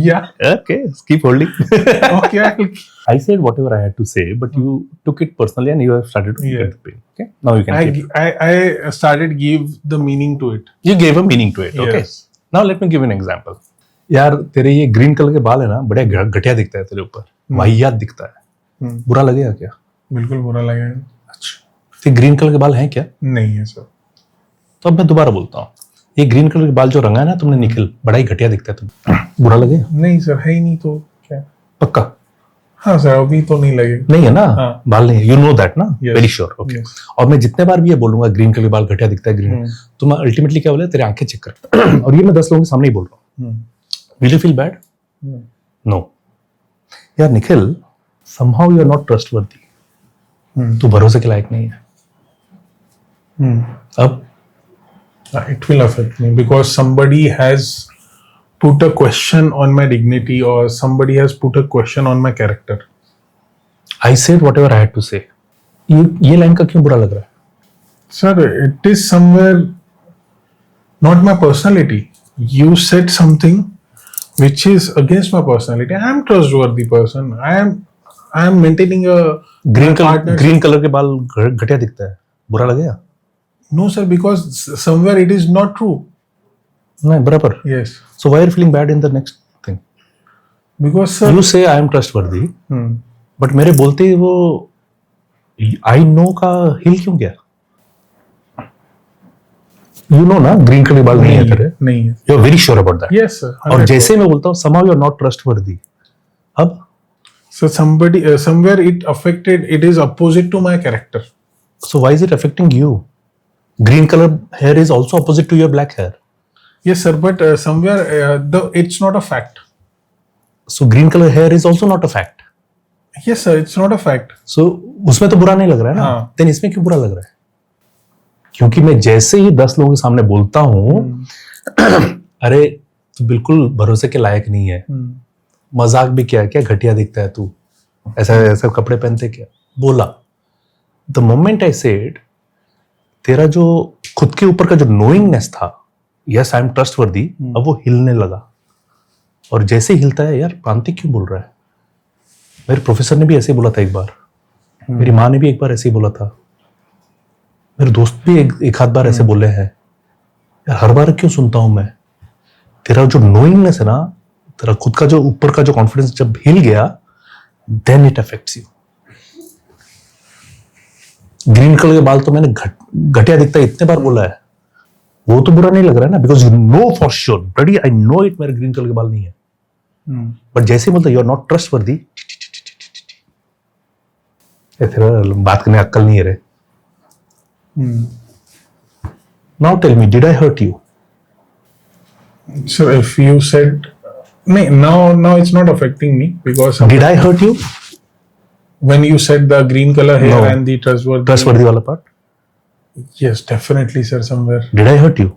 Yeah.
Okay, keep holding.
Okay.
I said whatever I had to say, but you took it personally and you have started to get the pain. Okay, now you can keep.
I started give the meaning to it.
You gave a meaning to it. Okay.
Yes.
Now let me give an example. यार तेरे ये green colour के बाल है ना, बड़े घटिया दिखता है तेरे ऊपर, वाहियात दिखता है, बुरा लगेगा क्या?
बिल्कुल बुरा लगेगा।
अच्छा, तो ग्रीन कलर के बाल हैं क्या?
नहीं है सर।
तो अब मैं दोबारा बोलता हूँ, ये ग्रीन कलर के बाल जो रंगा है ना तुमने निखिल, बड़ा ही घटिया दिखता है तुम, बुरा लगेगा?
नहीं सर, है ही नहीं तो क्या?
पक्का?
हाँ सर, अभी तो नहीं लगे,
नहीं है ना?
हाँ.
बाल नहीं, यू नो दैट ना?
Yes.
Very sure, okay.
Yes.
और मैं जितने बार भी ये बोलूंगा ग्रीन कलर के बाल घटिया दिखता है ग्रीन, तो मैं अल्टीमेटली क्या बोला, तेरे आंखें चेक कर. और ये मैं 10 लोगों के सामने ही बोल रहा हूँ. Will you feel bad? No. यार Nikhil, somehow you are not trustworthy. तू भरोसे के लायक नहीं है. अब
it will affect me because somebody has put a question on my dignity or somebody has put a question on my character.
I said whatever I had to say. ये line का क्यों बुरा लग रहा है?
Sir, it is somewhere not my personality. You said something which is against my personality. I am trustworthy person. I am maintaining a
green colour के बाल घटिया दिखता है, बुरा लगेगा?
No sir, because somewhere it is not true.
नहीं, बराबर.
Yes.
So why are you feeling bad in the next thing?
Because sir,
you say I am trustworthy, but मेरे बोलते ही वो I know का हिल क्यों गया? You know ना, green colour बाल नहीं है तेरे?
नहीं है.
You are very sure about that.
Yes sir.
और जैसे मैं बोलता हूँ somehow you are not trustworthy. अब
so somebody somewhere it affected, it is opposite to my character.
So why is it affecting you? Green color hair is also opposite to your black hair.
Yes sir, but somewhere it's not a fact.
So green color hair is also not a fact.
Yes sir, it's not a fact.
So उसमें तो बुरा नहीं लग रहा है ना?
हाँ.
Then इसमें क्यों बुरा लग रहा है? क्योंकि मैं जैसे ही 10 लोगों के सामने बोलता हूँ, अरे तू बिल्कुल भरोसे के लायक नहीं है, मजाक भी क्या घटिया दिखता है तू, ऐसा कपड़े पहनते क्या, बोला. The moment I said, तेरा जो खुद के ऊपर का जो नोइंगनेस था, यस आई एम ट्रस्टवर्दी, अब वो हिलने लगा. और जैसे हिलता है, यार प्रांतिक क्यों बोल रहा है? मेरे प्रोफेसर ने भी ऐसे ही बोला था एक बार, मेरी माँ ने भी एक बार ऐसे ही बोला था, मेरे दोस्त भी एक आध बार ऐसे बोले हैं. यार हर बार क्यों सुनता हूं मैं? तेरा जो नोइंगनेस है ना, तेरा खुद का जो ऊपर का जो कॉन्फिडेंस जब हिल गया, then it affects you. Green colour के बाल तो मैंने घटिया दिखता है इतने बार बोला है, वो तो बुरा नहीं लग रहा है ना, because you know for sure, bloody I know it, मेरे ग्रीन कलर के बाल नहीं है. बट जैसे ही बोलता यू आर नॉट ट्रस्टवर्दी, तेरा बात करने अक्कल नहीं है रे. Now tell me, did I hurt you?
So if you said, now it's not affecting me because
did I hurt you?
When you said the green color hair
No.
and the
Trustworthy वाला part?
Yes, definitely sir, somewhere.
Did I hurt you?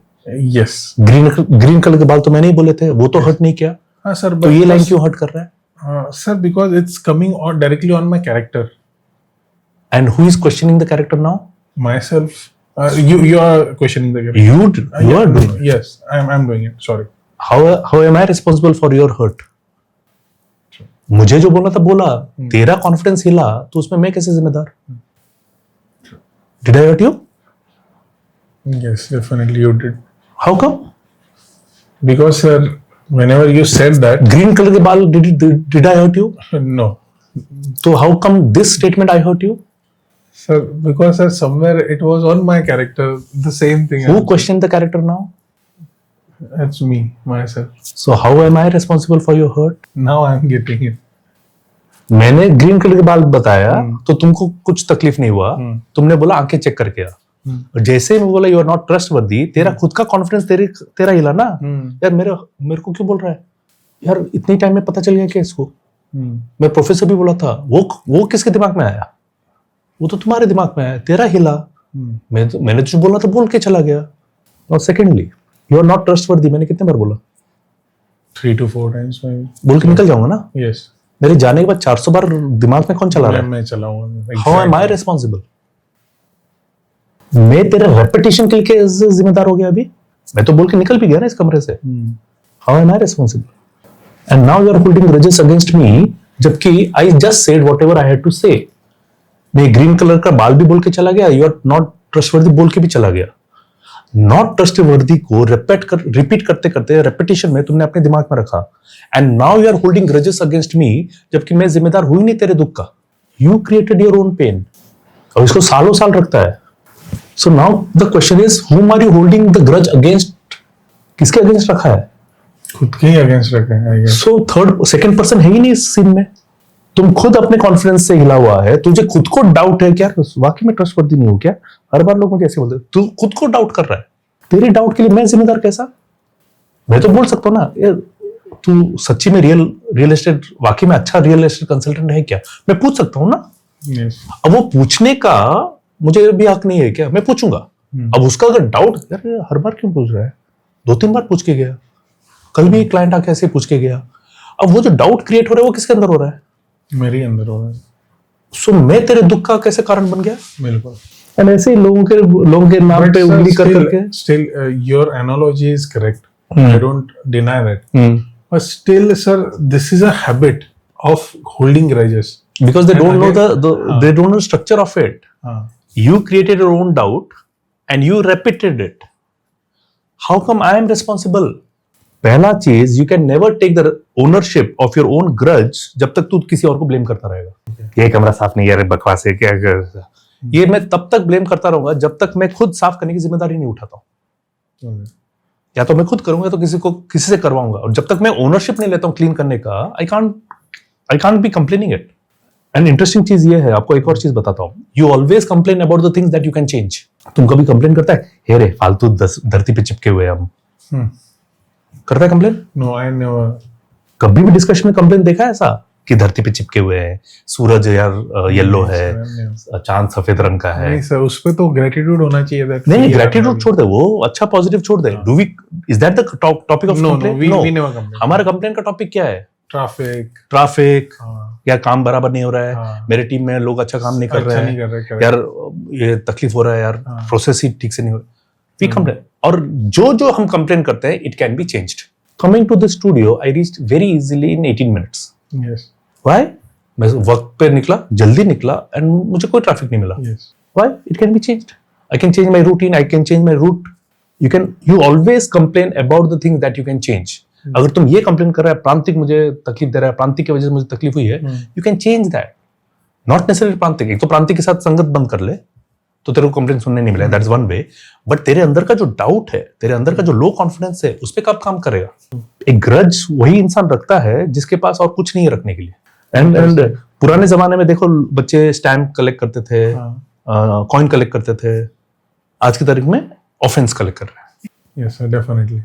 Yes.
Green colour के बाल तो मैंने ही बोले थे, वो तो hurt नहीं किया.
हाँ सर,
तो ये लाइन क्यों हर्ट कर रहा है?
Sir, because it's coming on directly on my character.
And who is questioning the character now?
Myself. You are questioning the character.
You are doing it.
Yes, I'm doing it. Sorry.
How am I responsible for your hurt? मुझे जो बोला था बोला, तेरा confidence हिला, तो उसमें मैं कैसे जिम्मेदार? Did I hurt you?
Yes, definitely you did.
How come?
Because sir, whenever you said that,
green colour के बाल, did I hurt you?
no.
So how come this statement I hurt you?
Sir, because sir, somewhere it was on my character, the same thing.
Who questioned the character now?
That's me, myself.
So how am I responsible for your hurt?
Now I'm getting it.
मैंने green colour के बाल बताया तो तुमको कुछ तकलीफ नहीं हुआ, तुमने बोला आंखें चेक करके आ. और जैसे मैं बोला यू आर नॉट ट्रस्टवर्दी, तेरा खुद का कॉन्फिडेंस तेरा हिला ना. यार मेरे को क्यों बोल रहा है? यार इतनी टाइम में पता चल गया क्या इसको? मैं प्रोफेसर भी बोला था, वो किसके दिमाग में आया? वो तो तुम्हारे दिमाग में आया, तेरा हिला. मैंने जो बोला था बोल के चला गया. और secondly, you are not trustworthy मैंने कितने बार बोला?
3 to 4 times maybe.
बोल के निकल जाऊंगा ना.
Yes.
मेरे जाने के बाद 400 बार दिमाग में कौन चला रहा है?
मैं चलाऊंगा.
How am I responsible? मैं तेरे रेपिटेशन के लिए जिम्मेदार हो गया अभी? मैं तो बोल के निकल भी गया ना इस कमरे से. How am I responsible? And now you are holding grudges against me, जबकि I just said whatever I had to say. मैं ग्रीन कलर का बाल भी बोल के चला गया, यू आर नॉट ट्रस्टवर्दी बोल के भी चला गया. नॉट ट्रस्टवर्दी को रिपीट करते करते रेपिटेशन में तुमने अपने दिमाग में रखा. And now you are holding grudges against me, जबकि मैं जिम्मेदार हुई नहीं तेरे दुख का. You created your own pain. और इसको सालों साल रखता है. So now the question is, whom are you holding the grudge against? किसके अगेंस्ट रखा है?
खुद के ही अगेंस्ट रखा है.
सो सेकंड पर्सन है ही नहीं इस सीन में. तुम खुद अपने कॉन्फिडेंस से हिला हुआ है, तुझे खुद को डाउट है क्या वाकई में ट्रस्टवर्दी नहीं हो क्या? हर बार लोग मुझे ऐसे बोलते, तू खुद को डाउट कर रहा है, तेरे डाउट के लिए मैं जिम्मेदार कैसा? मैं तो बोल सकता हूँ ना, यार तू सच्ची में रियल एस्टेट वाकई में अच्छा रियल एस्टेट कंसल्टेंट है क्या? मैं पूछ सकता हूँ ना। अब वो पूछने का मुझे भी हक नहीं है क्या? मैं पूछूंगा। अब उसका अगर डाउट, यार हर बार क्यों पूछ रहा है, 2-3 बार पूछ के गया, कल भी एक क्लाइंट आके ऐसे पूछ के गया। अब वो जो डाउट क्रिएट हो रहा है वो किसके अंदर हो रहा है?
मेरे अंदर हो रहा है।
सो मैं तेरे दुख का कैसे कारण बन गया?
बिल्कुल।
एंड ऐसे लोगों के नाम पे उंगली कर करके
still your analogy is correct. I don't deny that. But still, sir, this is a habit of holding grudges.
Because they don't know they don't know the structure of it. You created your own doubt and you repeated it. How come I am responsible? पहला चीज, you can never take the ownership of your own grudge जब तक तू किसी और को blame करता रहेगा। ये कमरा साफ नहीं है, अरे बकवास है क्या? ये मैं तब तक ब्लेम करता रहूंगा जब तक मैं खुद साफ करने की जिम्मेदारी नहीं उठाता हूँ। या तो मैं खुद करूंगा तो किसी से करवाऊंगा, और जब तक मैं ओनरशिप नहीं लेता हूँ क्लीन करने का, I can't be complaining it. And interesting चीज ये है, आपको एक और चीज बताता हूँ, you always complain about the things that you can change. तुम कभी कंप्लेन करता है, हे रे फालतू धरती पे चिपके हुए हम, करता है कंप्लेन?
No, I never.
कभी भी डिस्कशन में कंप्लेन देखा है ऐसा कि धरती पे चिपके हुए हैं, सूरज यार येलो है, चांद सफेद रंग का है?
नहीं सर, उस पे तो ग्रेटिट्यूड होना चाहिए।
नहीं, ग्रेटिट्यूड छोड़ दे, वो अच्छा पॉजिटिव छोड़ दे। Do we, is that the topic of complain? No, हमारा कंप्लेन का टॉपिक क्या है? ट्रैफिक, यार काम बराबर नहीं हो रहा है, मेरे टीम में लोग अच्छा काम नहीं कर रहे हैं, यार ये तकलीफ हो रहा है, यार प्रोसेस ही ठीक से नहीं हो रहा, वी कंप्लेन। और जो हम कंप्लेन करते हैं, it can be changed. Coming to the studio, I reached very easily in 18 minutes।
Yes.
Why? मैं वक्त पे निकला, जल्दी निकला, एंड मुझे कोई ट्रैफिक नहीं मिला।
Yes.
Why? It can be changed. I can change my routine. I can change my route. You always complain about the things that you can change. अगर तुम ये कंप्लेन कर रहा है, प्रांतिक मुझे तकलीफ दे रहा है, प्रांतिक की वजह से मुझे तकलीफ हुई है, you can change that. Not necessarily प्रांतिक। एक तो प्रांतिक के साथ संगत बंद कर ले, तो तेरे को कंप्लेन सुनने नहीं मिला। That's one way. बट तेरे अंदर का जो डाउट है, तेरे अंदर का जो लो कॉन्फिडेंस है, उस पर कब काम करेगा? एक ग्रज वही इंसान रखता है जिसके पास और कुछ नहीं है रखने के लिए। एंड पुराने जमाने में देखो, बच्चे स्टैम्प कलेक्ट करते थे, कॉइन कलेक्ट करते थे, आज की तारीख में ऑफेंस कलेक्ट कर रहे हैं।
Yes sir, definitely.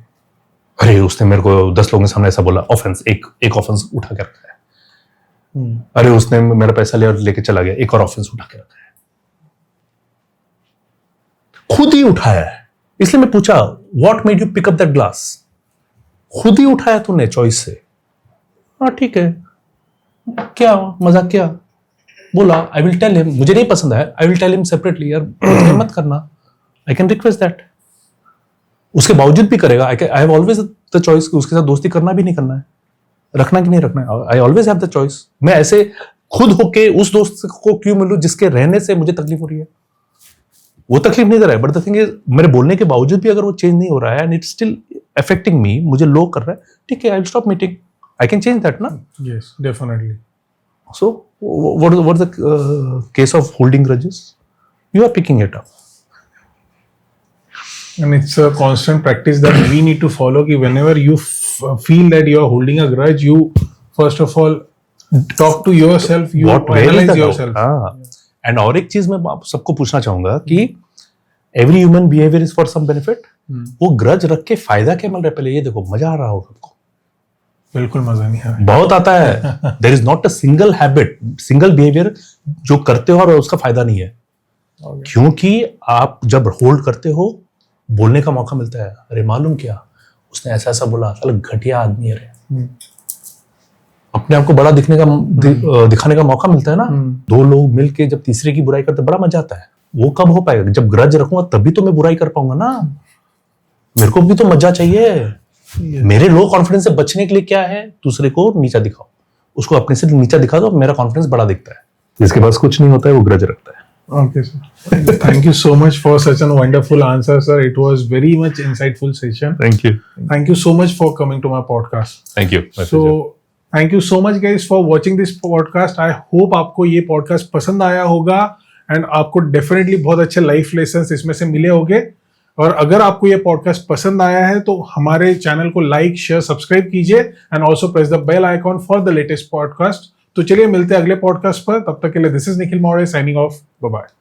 अरे उसने मेरे को 10 लोगों के सामने ऐसा बोला, ऑफेंस, एक ऑफेंस उठा के रखा है। अरे उसने मेरा पैसा लिया और लेके चला गया, एक और ऑफेंस उठा के रखा है। खुद ही उठाया है। इसलिए मैं पूछा, what made you pick up that glass? खुद ही उठाया तूने चॉइस से। हाँ ठीक है, क्या मजाक किया, बोला आई विल टेल हिम, मुझे नहीं पसंद है, I will tell him separately, यार मत करना, आई कैन रिक्वेस्ट दैट। उसके बावजूद भी करेगा। I have always the choice कि उसके साथ दोस्ती करना भी नहीं करना है, रखना कि नहीं रखना है। I always have the choice. मैं ऐसे खुद होके उस दोस्त को क्यों मिलूं जिसके रहने से मुझे तकलीफ हो रही है? वो तकलीफ नहीं दे रहा है, बट द थिंग इज, मेरे बोलने के बावजूद भी अगर वो चेंज नहीं हो रहा है and it's still affecting me, मुझे लो कर रहा है, ठीक है, I will stop meeting, I can change that ना।
Yes, definitely.
So what is the case of holding grudges? You are picking it up,
and it's a constant practice that we need to follow कि whenever you feel that you are holding a grudge, you first of all talk to yourself, you analyze yourself।
And और एक चीज मैं आप सबको पूछना चाहूंगा कि every human behaviour is for some benefit. वो ग्रज रख के फायदा क्या मिल रहा है? पहले ये देखो, मजा आ रहा होगा आपको? बिल्कुल मजा नहीं आ रहा, बहुत आता है। There is not a single habit, single behaviour जो करते हो और उसका फायदा नहीं है। क्योंकि आप जब होल्ड करते हो, बोलने का मौका मिलता है, अरे मालूम क्या उसने ऐसा ऐसा बोला, साला घटिया आदमी है रे, अपने आप को बड़ा दिखने का दिखाने का मौका मिलता है ना। दो लोग मिलके जब तीसरे की बुराई करते बड़ा मजा आता है। वो कब हो पाएगा? जब ग्रज रखूंगा तभी तो मैं बुराई कर पाऊंगा ना। मेरे को भी तो मजा चाहिए। मेरे लो कॉन्फिडेंस से बचने के लिए क्या है? दूसरे को नीचा दिखाओ, उसको अपने से नीचा दिखा दो, मेरा कॉन्फिडेंस बड़ा दिखता है। जिसके पास कुछ नहीं होता है वो ग्रज रखता है।
Okay, sir. Thank you so much for such a wonderful answer, sir. It was very much insightful session.
Thank you.
Thank you so much for coming to my podcast.
Thank you.
So, thank you so much guys for watching this podcast. I hope आपको ये podcast पसंद आया होगा and आपको definitely बहुत अच्छे life lessons इसमें से मिले होंगे। और अगर आपको ये podcast पसंद आया है तो हमारे चैनल को like, share, subscribe कीजिए and also press the bell icon for the latest podcast. तो चलिए मिलते हैं अगले पॉडकास्ट पर, तब तक के लिए this is Nikhil Maurya signing off, bye bye.